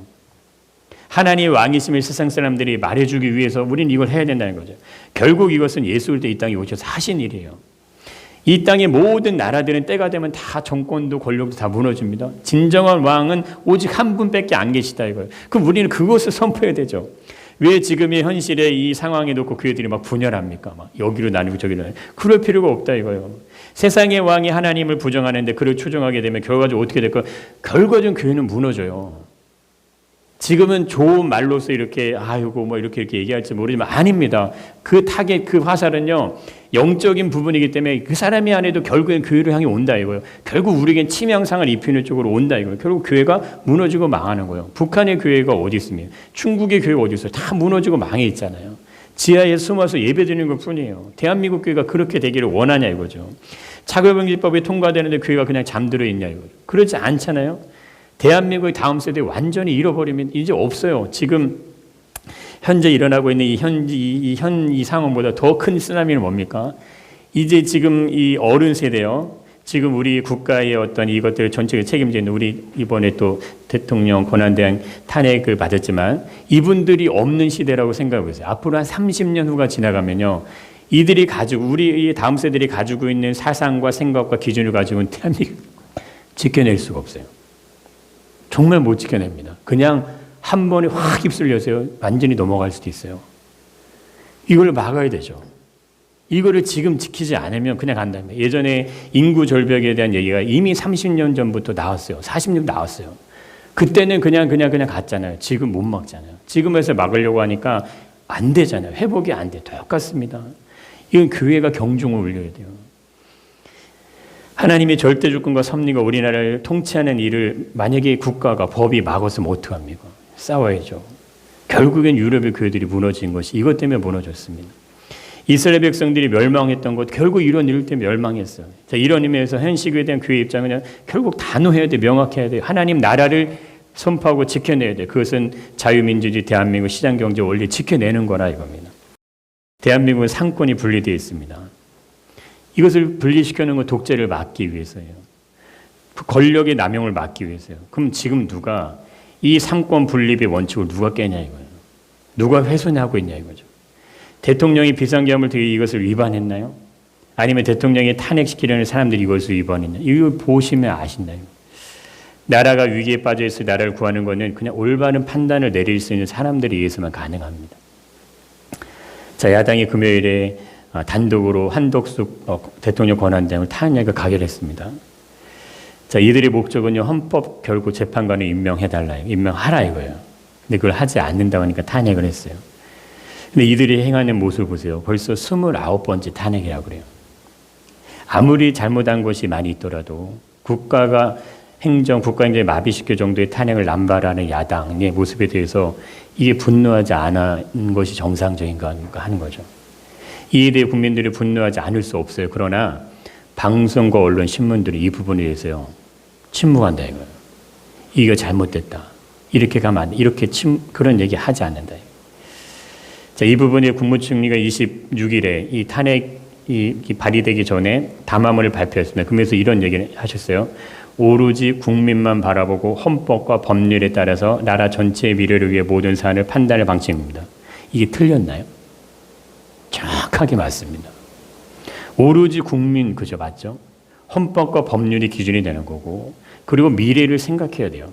하나님의 왕이심을 세상 사람들이 말해주기 위해서 우리는 이걸 해야 된다는 거죠. 결국 이것은 예수 그리스도 이 땅에 오셔서 하신 일이에요. 이 땅의 모든 나라들은 때가 되면 다 정권도 권력도 다 무너집니다. 진정한 왕은 오직 한 분밖에 안 계시다 이거예요. 그럼 우리는 그것을 선포해야 되죠. 왜 지금의 현실에 이 상황에 놓고 교회들이 막 분열합니까? 막 여기로 나누고 저기로 나누고. 그럴 필요가 없다 이거예요. 세상의 왕이 하나님을 부정하는데 그를 추종하게 되면 결과적으로 어떻게 될까? 결과적으로 교회는 무너져요. 지금은 좋은 말로서 이렇게 아이고 뭐 이렇게 얘기할지 모르지만 아닙니다. 그 타겟 그 화살은요 영적인 부분이기 때문에 그 사람이 안에도 결국엔 교회를 향해 온다 이거예요. 결국 우리에겐 치명상을 입히는 쪽으로 온다 이거예요. 결국 교회가 무너지고 망하는 거예요. 북한의 교회가 어디 있습니까? 중국의 교회가 어디 있어요? 다 무너지고 망해 있잖아요. 지하에 숨어서 예배드리는 것 뿐이에요. 대한민국 교회가 그렇게 되기를 원하냐 이거죠. 차별금지법이 통과되는데 교회가 그냥 잠들어 있냐 이거죠. 그렇지 않잖아요. 대한민국의 다음 세대에 완전히 잃어버리면 이제 없어요. 지금 현재 일어나고 있는 이 상황보다 더 큰 쓰나미는 뭡니까? 이제 지금 이 어른 세대요. 지금 우리 국가의 어떤 이것들을 전체를 책임지는 우리 이번에 또 대통령 권한대행 탄핵을 받았지만 이분들이 없는 시대라고 생각하고 있어요. 앞으로 한 30년 후가 지나가면요. 이들이 가지고 우리 다음 세대들이 가지고 있는 사상과 생각과 기준을 가지고는 대한민국 지켜낼 수가 없어요. 정말 못 지켜냅니다. 그냥 한 번에 확 휩쓸려서요. 완전히 넘어갈 수도 있어요. 이걸 막아야 되죠. 이거를 지금 지키지 않으면 그냥 간다면 예전에 인구 절벽에 대한 얘기가 이미 30년 전부터 나왔어요. 40년 나왔어요. 그때는 그냥 갔잖아요. 지금 못 막잖아요. 지금에서 막으려고 하니까 안 되잖아요. 회복이 안 돼. 똑같습니다. 이건 교회가 경종을 울려야 돼요. 하나님의 절대 주권과 섭리가 우리나라를 통치하는 일을 만약에 국가가 법이 막았으면 어떡합니까? 싸워야죠. 결국엔 유럽의 교회들이 무너진 것이 이것 때문에 무너졌습니다. 이스라엘 백성들이 멸망했던 것 결국 이런 일 때문에 멸망했어요. 자, 이런 의미에서 현시교에 대한 교회 입장은 결국 단호해야 돼, 명확해야 돼요. 하나님 나라를 선포하고 지켜내야 돼. 그것은 자유민주주의 대한민국 시장경제 원리 지켜내는 거라 이겁니다. 대한민국은 상권이 분리되어 있습니다. 이것을 분리시켜놓은 건 독재를 막기 위해서예요. 권력의 남용을 막기 위해서요. 그럼 지금 누가 이 상권 분립의 원칙을 누가 깨냐 이거예요. 누가 훼손하고 있냐 이거죠. 대통령이 비상계엄을 되게 이것을 위반했나요? 아니면 대통령이 탄핵시키려는 사람들이 이것을 위반했냐? 이거 보시면 아신다요. 나라가 위기에 빠져 있을 나라를 구하는 것은 그냥 올바른 판단을 내릴 수 있는 사람들에 의해서만 가능합니다. 자, 야당이 금요일에 단독으로 한덕숙 대통령 권한대행을 탄핵을 가결했습니다. 자, 이들의 목적은요, 헌법 결국 재판관을 임명해달라, 임명하라 이거예요. 근데 그걸 하지 않는다고 하니까 탄핵을 했어요. 근데 이들이 행하는 모습을 보세요. 벌써 29번째 탄핵이라고 그래요. 아무리 잘못한 것이 많이 있더라도 국가가 국가행정을 마비시킬 정도의 탄핵을 남발하는 야당의 모습에 대해서 이게 분노하지 않은 것이 정상적인가 하는 거죠. 이에 대해 국민들이 분노하지 않을 수 없어요. 그러나 방송과 언론, 신문들이 이 부분에 대해서요. 침묵한다 이거예요. 이거 잘못됐다. 이렇게 가면 안 돼. 그런 얘기 하지 않는다. 자, 이 부분에 국무총리가 26일에 이 탄핵이 발의되기 전에 담화문을 발표했습니다. 그러면서 이런 얘기를 하셨어요. 오로지 국민만 바라보고 헌법과 법률에 따라서 나라 전체의 미래를 위해 모든 사안을 판단할 방침입니다. 이게 틀렸나요? 정확하게 맞습니다. 오로지 국민 그저 맞죠? 헌법과 법률이 기준이 되는 거고, 그리고 미래를 생각해야 돼요.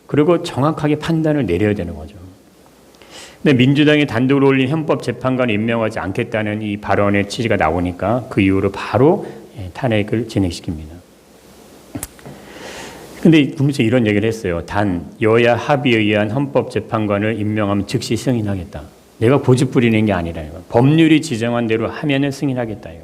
그리고 정확하게 판단을 내려야 되는 거죠. 근데 민주당이 단독으로 올린 헌법재판관을 임명하지 않겠다는 이 발언의 취지가 나오니까 그 이후로 바로 탄핵을 진행시킵니다. 근데 국민의힘이 이런 얘기를 했어요. 단 여야 합의에 의한 헌법재판관을 임명하면 즉시 승인하겠다. 내가 고집 부리는 게 아니라 이거. 법률이 지정한 대로 하면은 승인하겠다 이거.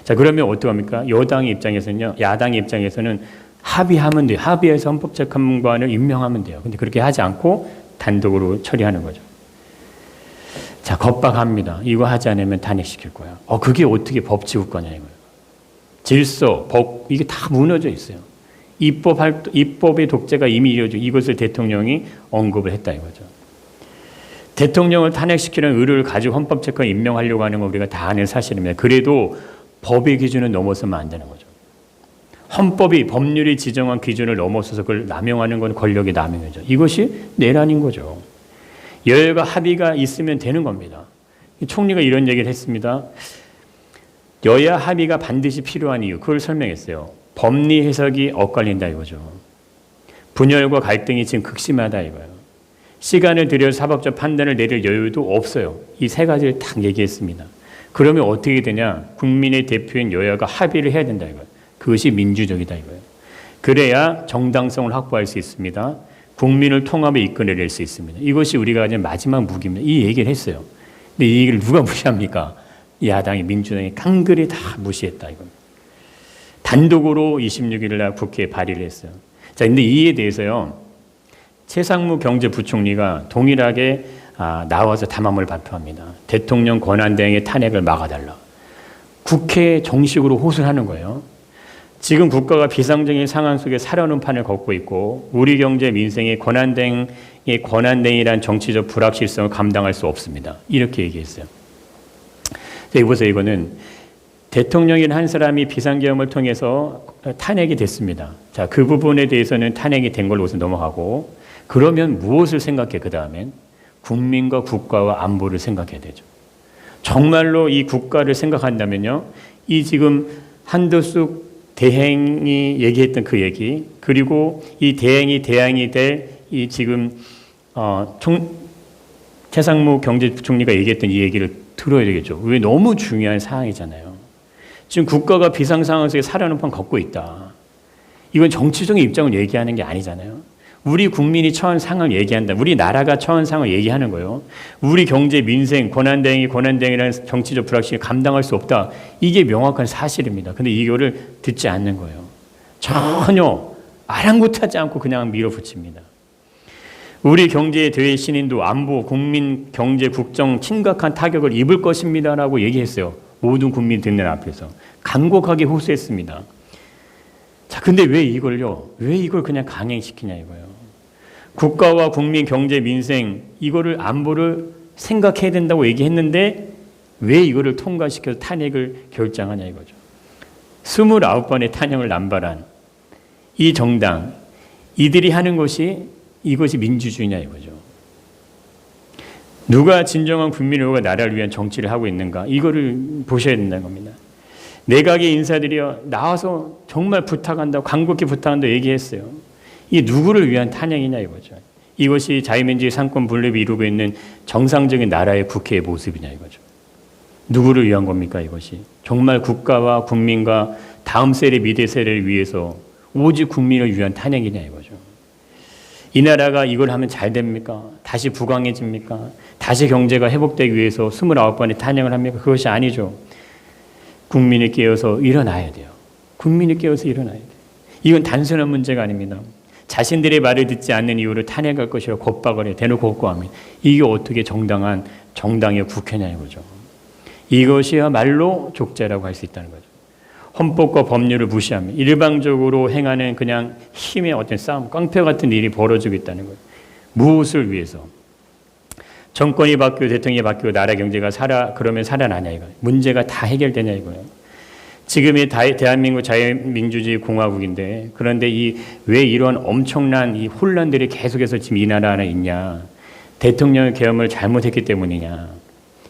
자, 그러면 어떡합니까? 여당의 입장에서는요. 야당의 입장에서는 합의하면 돼요. 합의해서 헌법재판관을 임명하면 돼요. 근데 그렇게 하지 않고 단독으로 처리하는 거죠. 자, 겁박합니다. 이거 하지 않으면 탄핵시킬 거야. 그게 어떻게 법치국가냐 이거예요. 질서, 법, 이게 다 무너져 있어요. 입법의 독재가 이미 이루어지고 이것을 대통령이 언급을 했다 이거죠. 대통령을 탄핵시키는 의료를 가지고 헌법재판 임명하려고 하는 건 우리가 다 아는 사실입니다. 그래도 법의 기준을 넘어서면 안 되는 거죠. 헌법이 법률이 지정한 기준을 넘어서서 그걸 남용하는 건 권력의 남용이죠. 이것이 내란인 거죠. 여야가 합의가 있으면 되는 겁니다. 총리가 이런 얘기를 했습니다. 여야 합의가 반드시 필요한 이유, 그걸 설명했어요. 법리 해석이 엇갈린다 이거죠. 분열과 갈등이 지금 극심하다 이거예요. 시간을 들여서 사법적 판단을 내릴 여유도 없어요. 이 세 가지를 딱 얘기했습니다. 그러면 어떻게 되냐? 국민의 대표인 여야가 합의를 해야 된다 이거예요. 그것이 민주적이다 이거예요. 그래야 정당성을 확보할 수 있습니다. 국민을 통합에 이끌어낼 수 있습니다. 이것이 우리가 가진 마지막 무기입니다. 이 얘기를 했어요. 근데 이 얘기를 누가 무시합니까? 야당이, 민주당이 강글이 다 무시했다 이겁니다. 단독으로 26일 날 국회에 발의를 했어요. 자, 근데 이에 대해서요, 최상무 경제부총리가 동일하게 나와서 담화문을 발표합니다. 대통령 권한대행의 탄핵을 막아달라. 국회에 정식으로 호소하는 거예요. 지금 국가가 비상적인 상황 속에 살아오는 판을 걷고 있고 우리 경제 민생의 권한대행이란 정치적 불확실성을 감당할 수 없습니다. 이렇게 얘기했어요. 자, 보세요. 이거는 대통령인 한 사람이 비상계엄을 통해서 탄핵이 됐습니다. 자, 그 부분에 대해서는 탄핵이 된 걸로 우선 넘어가고, 그러면 무엇을 생각해? 그 다음엔 국민과 국가와 안보를 생각해야 되죠. 정말로 이 국가를 생각한다면요, 이 지금 한덕수 대행이 얘기했던 그 얘기, 그리고 이 대행이 대항이 될 이 지금 최상무 경제부총리가 얘기했던 이 얘기를 들어야 되겠죠. 왜? 너무 중요한 사항이잖아요. 지금 국가가 비상 상황 속에 살아오는 판 걷고 있다. 이건 정치적인 입장을 얘기하는 게 아니잖아요. 우리 국민이 처한 상황을 얘기한다. 우리 나라가 처한 상황을 얘기하는 거예요. 우리 경제, 민생, 권한대행이라는 정치적 불확실을 감당할 수 없다. 이게 명확한 사실입니다. 근데 이거를 듣지 않는 거예요. 전혀 아랑곳하지 않고 그냥 밀어붙입니다. 우리 경제의 대신인도 안보, 국민, 경제, 국정 심각한 타격을 입을 것입니다라고 얘기했어요. 모든 국민 듣는 앞에서 간곡하게 호소했습니다. 자, 근데 왜 이걸 그냥 강행시키냐 이거예요. 국가와 국민, 경제, 민생 이거를 안보를 생각해야 된다고 얘기했는데 왜 이거를 통과시켜서 탄핵을 결정하냐 이거죠. 29번의 탄핵을 남발한 이 정당, 이들이 하는 것이 이것이 민주주의냐 이거죠. 누가 진정한 국민을 위해 나라를 위한 정치를 하고 있는가, 이거를 보셔야 된다는 겁니다. 내각의 인사들이 나와서 정말 부탁한다고, 간곡히 부탁한다고 얘기했어요. 이게 누구를 위한 탄핵이냐 이거죠. 이것이 자유민주주의 상권 분립이 이루고 있는 정상적인 나라의 국회의 모습이냐 이거죠. 누구를 위한 겁니까 이것이? 정말 국가와 국민과 다음 세대, 미래 세대를 위해서 오직 국민을 위한 탄핵이냐 이거죠. 이 나라가 이걸 하면 잘 됩니까? 다시 부강해집니까? 다시 경제가 회복되기 위해서 29번의 탄핵을 합니까? 그것이 아니죠. 국민이 깨어서 일어나야 돼요. 국민이 깨어서 일어나야 돼요. 이건 단순한 문제가 아닙니다. 자신들의 말을 듣지 않는 이유를 탄핵할 것이라고 겁박을 해 대놓고 걱고합니다. 이게 어떻게 정당한 정당의 국회냐 이거죠. 이것이야말로 족제라고 할 수 있다는 거죠. 헌법과 법률을 무시하며 일방적으로 행하는 그냥 힘의 어떤 싸움, 깡패 같은 일이 벌어지고 있다는 거예요. 무엇을 위해서? 정권이 바뀌고 대통령이 바뀌고 나라 경제가 그러면 살아나냐 이거예요. 문제가 다 해결되냐 이거예요. 지금의 대한민국 자유민주주의 공화국인데, 그런데 왜 이런 엄청난 이 혼란들이 계속해서 지금 이 나라 안에 있냐? 대통령 계엄을 잘못했기 때문이냐?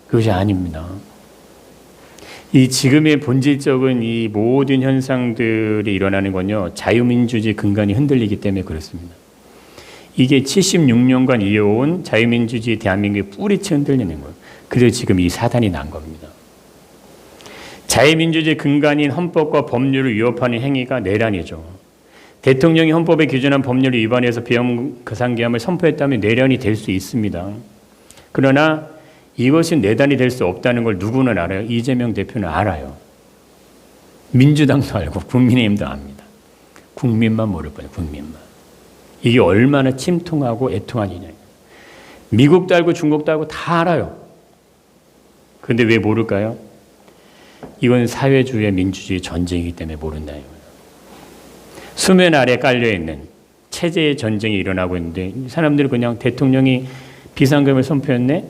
그것이 아닙니다. 이 지금의 본질적인 이 모든 현상들이 일어나는 건요, 자유민주주의 근간이 흔들리기 때문에 그렇습니다. 이게 76년간 이어온 자유민주주의 대한민국의 뿌리째 흔들리는 거예요. 그래서 지금 이 사단이 난 겁니다. 자유민주주의 근간인 헌법과 법률을 위협하는 행위가 내란이죠. 대통령이 헌법에 규정한 법률을 위반해서 비상계엄을 선포했다면 내란이 될 수 있습니다. 그러나 이것이 내란이 될 수 없다는 걸 누구는 알아요? 이재명 대표는 알아요. 민주당도 알고 국민의힘도 압니다. 국민만 모를 거예요. 국민만. 이게 얼마나 침통하고 애통한 일이냐. 미국도 알고 중국도 알고 다 알아요. 그런데 왜 모를까요? 이건 사회주의의 민주주의 전쟁이기 때문에 모른다 이거예요. 수면 아래 깔려있는 체제의 전쟁이 일어나고 있는데 사람들이 그냥 대통령이 비상계엄을 선포했네?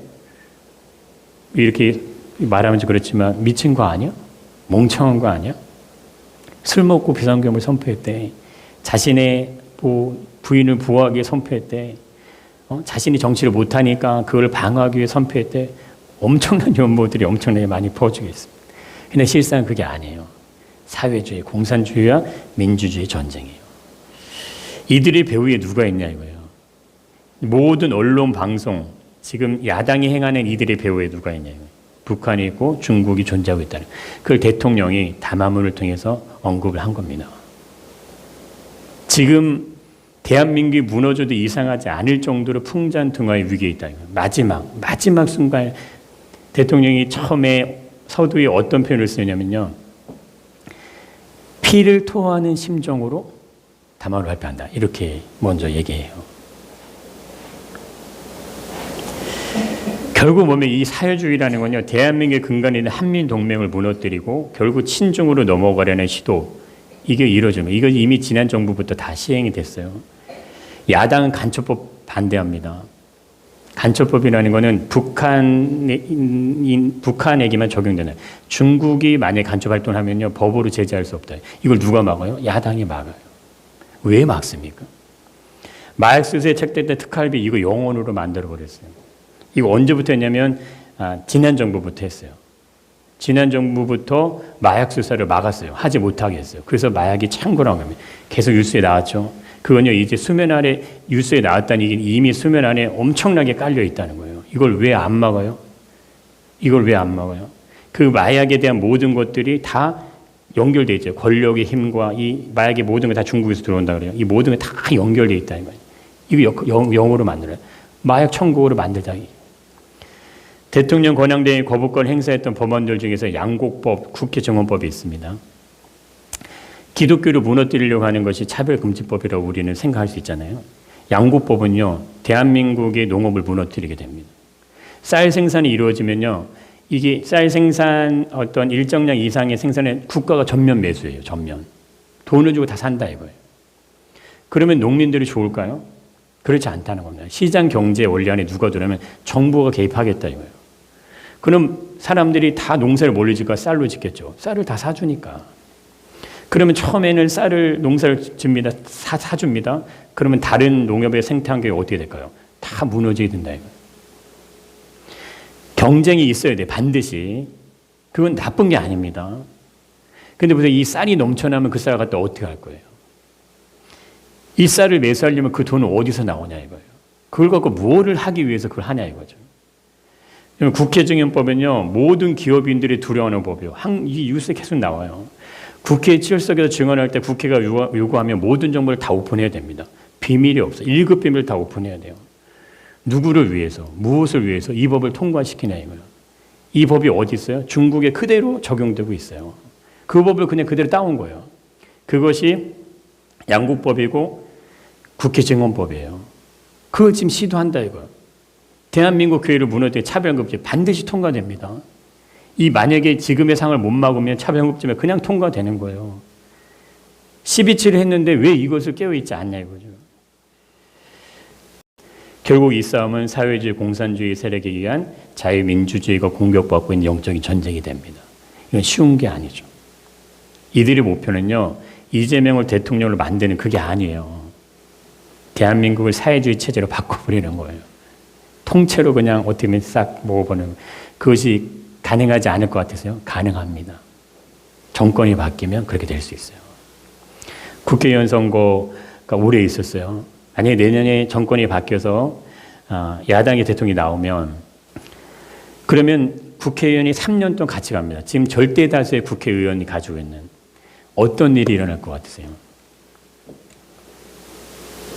이렇게 말하면 좀 그렇지만 미친 거 아니야? 멍청한 거 아니야? 술 먹고 비상계엄을 선포했대. 자신의 부인을 보호하기 위해 선포했대. 자신이 정치를 못하니까 그걸 방어하기 위해 선포했대. 엄청난 연모들이 엄청나게 많이 퍼지고 있습니다. 근데 실상 그게 아니에요. 사회주의, 공산주의와 민주주의 전쟁이에요. 이들의 배후에 누가 있냐 이거예요. 모든 언론, 방송, 지금 야당이 행하는 이들의 배후에 누가 있냐 이거예요. 북한이 있고 중국이 존재하고 있다는. 그걸 대통령이 담화문을 통해서 언급을 한 겁니다. 지금 대한민국이 무너져도 이상하지 않을 정도로 풍잔등화의 위기에 있다 이거예요. 마지막 순간 대통령이 처음에 서두에 어떤 표현을 쓰냐면요. 피를 토하는 심정으로 담화를 발표한다. 이렇게 먼저 얘기해요. 결국 보면 이 사회주의라는 건요. 대한민국의 근간에 있는 한민동맹을 무너뜨리고 결국 친중으로 넘어가려는 시도. 이게 이루어지면 이거 이미 지난 정부부터 다 시행이 됐어요. 야당은 간첩법 반대합니다. 간첩법이라는 것은 북한에게만 적용되는. 중국이 만약에 간첩 활동을 하면요. 법으로 제재할 수 없다. 이걸 누가 막아요? 야당이 막아요. 왜 막습니까? 마약 수수에 책됐던 특활비 이거 영원으로 만들어버렸어요. 이거 언제부터 했냐면 지난 정부부터 했어요. 지난 정부부터 마약 수사를 막았어요. 하지 못하게 했어요. 그래서 마약이 창고라고 합니다. 계속 뉴스에 나왔죠. 그건요, 이제 수면 아래 뉴스에 나왔다는 얘기는 이미 수면 안에 엄청나게 깔려 있다는 거예요. 이걸 왜 안 막아요? 이걸 왜 안 막아요? 그 마약에 대한 모든 것들이 다 연결돼 있죠. 권력의 힘과 이 마약의 모든 게 다 중국에서 들어온다 그래요. 이 모든 게 다 연결돼 있다는 거예요. 이거 영어로 만들어요. 마약 천국으로 만들자. 대통령 권한대행 거부권 행사했던 법안들 중에서 양곡법, 국회정원법이 있습니다. 기독교를 무너뜨리려고 하는 것이 차별금지법이라고 우리는 생각할 수 있잖아요. 양곡법은요, 대한민국의 농업을 무너뜨리게 됩니다. 쌀 생산이 이루어지면요, 이게 쌀 생산 어떤 일정량 이상의 생산에 국가가 전면 매수해요, 전면. 돈을 주고 다 산다 이거예요. 그러면 농민들이 좋을까요? 그렇지 않다는 겁니다. 시장 경제 원리 안에 누가 들어오면 정부가 개입하겠다 이거예요. 그럼 사람들이 다 농사를 뭘로 짓까? 쌀로 짓겠죠. 쌀을 다 사주니까. 그러면 처음에는 쌀을 농사를 짓습니다. 사줍니다. 그러면 다른 농업의 생태환경이 어떻게 될까요? 다 무너지게 된다 이거예요. 경쟁이 있어야 돼 반드시. 그건 나쁜 게 아닙니다. 그런데 보세요. 이 쌀이 넘쳐나면 그 쌀을 갖다 어떻게 할 거예요? 이 쌀을 매수하려면 그 돈은 어디서 나오냐 이거예요. 그걸 갖고 무엇을 하기 위해서 그걸 하냐 이거죠. 국회증인법은요. 모든 기업인들이 두려워하는 법이에요. 이 뉴스에 계속 나와요. 국회 출석에서 증언할 때 국회가 요구하면 모든 정보를 다 오픈해야 됩니다. 비밀이 없어요. 1급 비밀 다 오픈해야 돼요. 누구를 위해서, 무엇을 위해서 이 법을 통과시키냐 이거예요. 이 법이 어디 있어요? 중국에 그대로 적용되고 있어요. 그 법을 그냥 그대로 따온 거예요. 그것이 양국법이고 국회증언법이에요. 그걸 지금 시도한다 이거예요. 대한민국 교회를 무너뜨린 차별금지 반드시 통과됩니다. 이 만약에 지금의 상을 못 막으면 차별금지가 그냥 통과되는 거예요. 12.7을 했는데 왜 이것을 깨어있지 않냐 이거죠. 결국 이 싸움은 사회주의 공산주의 세력에 의한 자유민주주의가 공격받고 있는 영적인 전쟁이 됩니다. 이건 쉬운 게 아니죠. 이들의 목표는요. 이재명을 대통령으로 만드는 그게 아니에요. 대한민국을 사회주의 체제로 바꿔버리는 거예요. 통째로 그냥 어떻게 보면 싹 먹어보는 그것이 가능하지 않을 것 같아서요. 가능합니다. 정권이 바뀌면 그렇게 될 수 있어요. 국회의원 선거가 올해 있었어요. 만약에 내년에 정권이 바뀌어서 야당의 대통령이 나오면 그러면 국회의원이 3년 동안 같이 갑니다. 지금 절대 다수의 국회의원이 가지고 있는 어떤 일이 일어날 것 같으세요?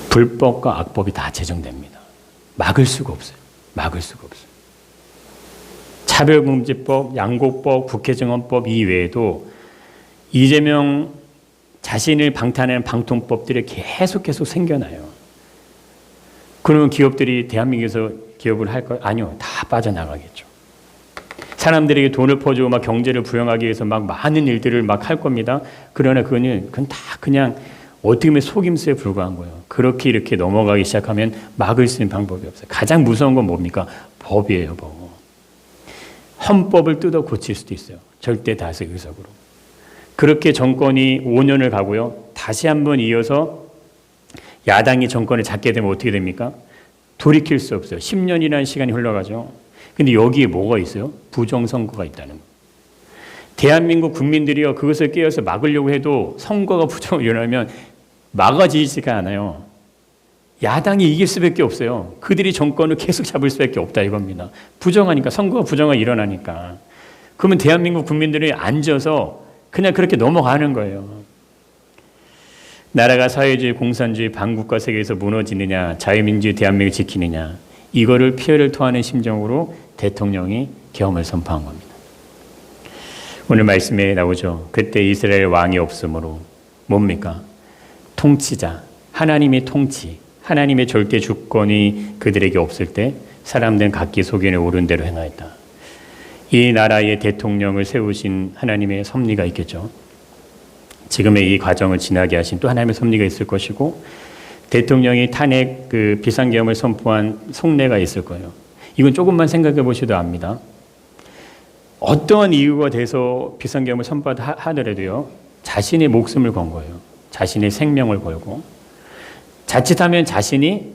불법과 악법이 다 제정됩니다. 막을 수가 없어요. 막을 수가 없어요. 차별금지법, 양곡법, 국회증언법 이외에도 이재명 자신을 방탄하는 방통법들이 계속 생겨나요. 그러면 기업들이 대한민국에서 기업을 할까요? 아니요. 다 빠져나가겠죠. 사람들에게 돈을 퍼주고 막 경제를 부양하기 위해서 막 많은 일들을 막 할 겁니다. 그러나 그건 다 그냥 어떻게 보면 속임수에 불과한 거예요. 그렇게 이렇게 넘어가기 시작하면 막을 수 있는 방법이 없어요. 가장 무서운 건 뭡니까? 법이에요, 법. 헌법을 뜯어 고칠 수도 있어요. 절대 다수 의석으로. 그렇게 정권이 5년을 가고요. 다시 한번 이어서 야당이 정권을 잡게 되면 어떻게 됩니까? 돌이킬 수 없어요. 10년이라는 시간이 흘러가죠. 근데 여기에 뭐가 있어요? 부정선거가 있다는 거예요. 대한민국 국민들이요, 그것을 깨어서 막으려고 해도 선거가 부정을 일어나면 막아지지가 않아요. 야당이 이길 수밖에 없어요. 그들이 정권을 계속 잡을 수밖에 없다 이겁니다. 부정하니까, 선거가 부정화 일어나니까. 그러면 대한민국 국민들이 앉아서 그냥 그렇게 넘어가는 거예요. 나라가 사회주의, 공산주의, 반국가 세계에서 무너지느냐, 자유민주주의 대한민국을 지키느냐, 이거를 피해를 토하는 심정으로 대통령이 계엄을 선포한 겁니다. 오늘 말씀에 나오죠. 그때 이스라엘 왕이 없으므로 뭡니까? 통치자, 하나님의 통치, 하나님의 절대 주권이 그들에게 없을 때 사람들은 각기 소견에 오른 대로 행하였다. 이 나라의 대통령을 세우신 하나님의 섭리가 있겠죠. 지금의 이 과정을 지나게 하신 또 하나님의 섭리가 있을 것이고, 대통령이 탄핵 비상계엄을 선포한 속내가 있을 거예요. 이건 조금만 생각해 보셔도 압니다. 어떠한 이유가 돼서 비상계엄을 선포하더라도요, 자신의 목숨을 건 거예요. 자신의 생명을 걸고, 자칫하면 자신이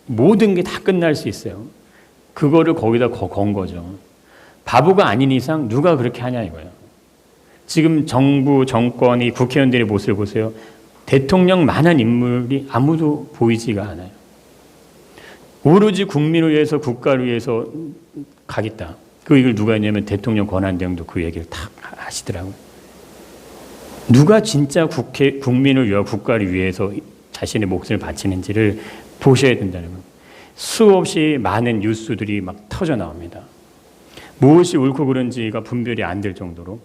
모든 게 다 끝날 수 있어요. 그거를 거기다 건 거죠. 바보가 아닌 이상 누가 그렇게 하냐 이거예요. 지금 정부, 정권이, 국회의원들의 모습을 보세요. 대통령만한 인물이 아무도 보이지가 않아요. 오로지 국민을 위해서, 국가를 위해서 가겠다. 그 얘기를 누가 했냐면 대통령 권한대행도 그 얘기를 다 하시더라고요. 누가 진짜 국민을 위하여 국가를 위해서 자신의 목숨을 바치는지를 보셔야 된다는 거예요. 수없이 많은 뉴스들이 막 터져 나옵니다. 무엇이 옳고 그른지가 분별이 안 될 정도로.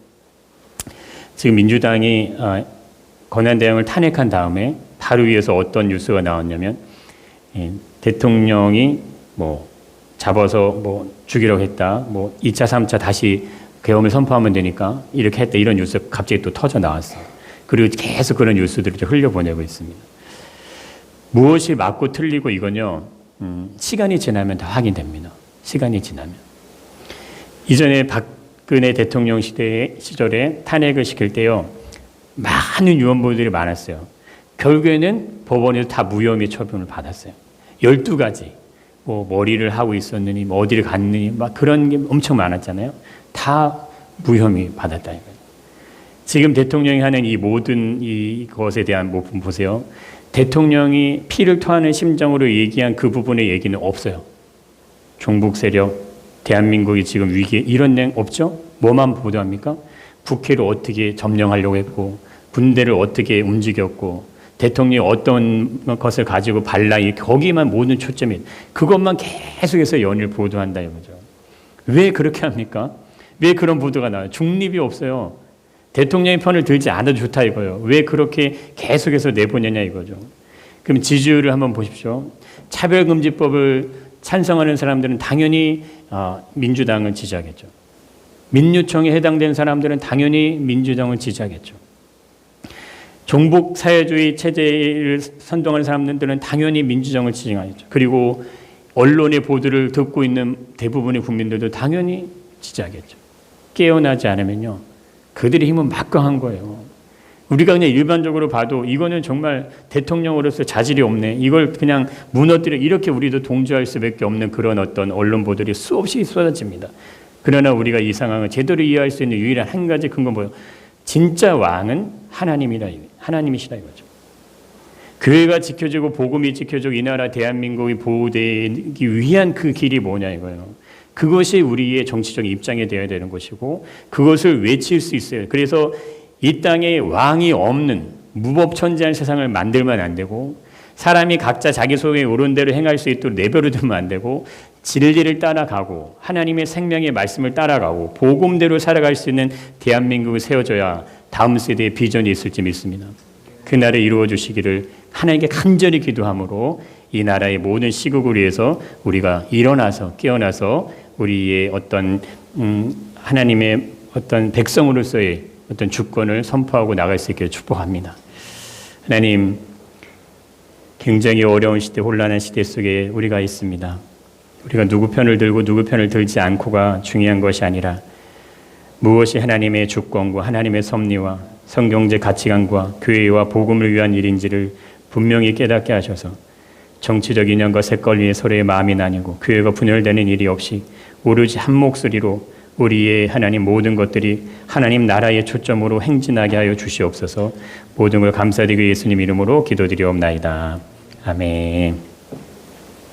지금 민주당이 권한대행을 탄핵한 다음에 바로 위에서 어떤 뉴스가 나왔냐면, 대통령이 잡아서 죽이려고 했다. 2차, 3차 다시 계엄을 선포하면 되니까 이렇게 했다. 이런 뉴스 갑자기 또 터져 나왔어요. 그리고 계속 그런 뉴스들을 흘려보내고 있습니다. 무엇이 맞고 틀리고 이건요, 시간이 지나면 다 확인됩니다. 시간이 지나면. 이전에 박근혜 대통령 시절에 탄핵을 시킬 때요, 많은 유언보들이 많았어요. 결국에는 법원에서 다 무혐의 처분을 받았어요. 12가지. 머리를 하고 있었느니, 어디를 갔느니, 막 그런 게 엄청 많았잖아요. 다 무혐의 받았다 이거예요. 지금 대통령이 하는 이 모든 이것에 대한 부분 보세요. 대통령이 피를 토하는 심정으로 얘기한 그 부분의 얘기는 없어요. 종북 세력, 대한민국이 지금 위기에, 이런 내용 없죠? 뭐만 보도합니까? 국회를 어떻게 점령하려고 했고, 군대를 어떻게 움직였고, 대통령이 어떤 것을 가지고 거기만 모든 초점이, 그것만 계속해서 연일 보도한다 이거죠. 왜 그렇게 합니까? 왜 그런 보도가 나와요? 중립이 없어요. 대통령의 편을 들지 않아도 좋다 이거예요. 왜 그렇게 계속해서 내보내냐 이거죠. 그럼 지지율을 한번 보십시오. 차별금지법을 찬성하는 사람들은 당연히 민주당을 지지하겠죠. 민주청에 해당되는 사람들은 당연히 민주당을 지지하겠죠. 종북 사회주의 체제를 선동하는 사람들은 당연히 민주정을 지지하겠죠. 그리고 언론의 보도를 듣고 있는 대부분의 국민들도 당연히 지지하겠죠. 깨어나지 않으면요, 그들의 힘은 막강한 거예요. 우리가 그냥 일반적으로 봐도 이거는 정말 대통령으로서 자질이 없네, 이걸 그냥 무너뜨려, 이렇게 우리도 동조할 수밖에 없는 그런 어떤 언론 보도들이 수없이 쏟아집니다. 그러나 우리가 이 상황을 제대로 이해할 수 있는 유일한 한 가지 근거는 뭐예요? 진짜 왕은 하나님이시다 이거죠. 교회가 지켜지고 복음이 지켜지고 이 나라 대한민국이 보호되기 위한 그 길이 뭐냐 이거예요. 그것이 우리의 정치적 입장이 되어야 되는 것이고 그것을 외칠 수 있어요. 그래서 이 땅에 왕이 없는 무법천지한 세상을 만들면 안 되고 사람이 각자 자기 소에 옳은 대로 행할 수 있도록 내버려 두면 안 되고 진리를 따라가고 하나님의 생명의 말씀을 따라가고 복음대로 살아갈 수 있는 대한민국이 세워져야 다음 세대의 비전이 있을지 믿습니다. 그날을 이루어 주시기를 하나님께 간절히 기도함으로 이 나라의 모든 시국을 위해서 우리가 일어나서 깨어나서 우리의 어떤 하나님의 어떤 백성으로서의 어떤 주권을 선포하고 나갈 수 있기를 축복합니다. 하나님, 굉장히 어려운 시대, 혼란한 시대 속에 우리가 있습니다. 우리가 누구 편을 들고 누구 편을 들지 않고가 중요한 것이 아니라 무엇이 하나님의 주권과 하나님의 섭리와 성경적 가치관과 교회와 복음을 위한 일인지를 분명히 깨닫게 하셔서 정치적 인연과 색깔 서로의 마음이 나뉘고 교회가 분열되는 일이 없이 오로지 한 목소리로 우리의 하나님 모든 것들이 하나님 나라의 초점으로 행진하게 하여 주시옵소서. 모든 걸 감사드리고 예수님 이름으로 기도드리옵나이다. 아멘.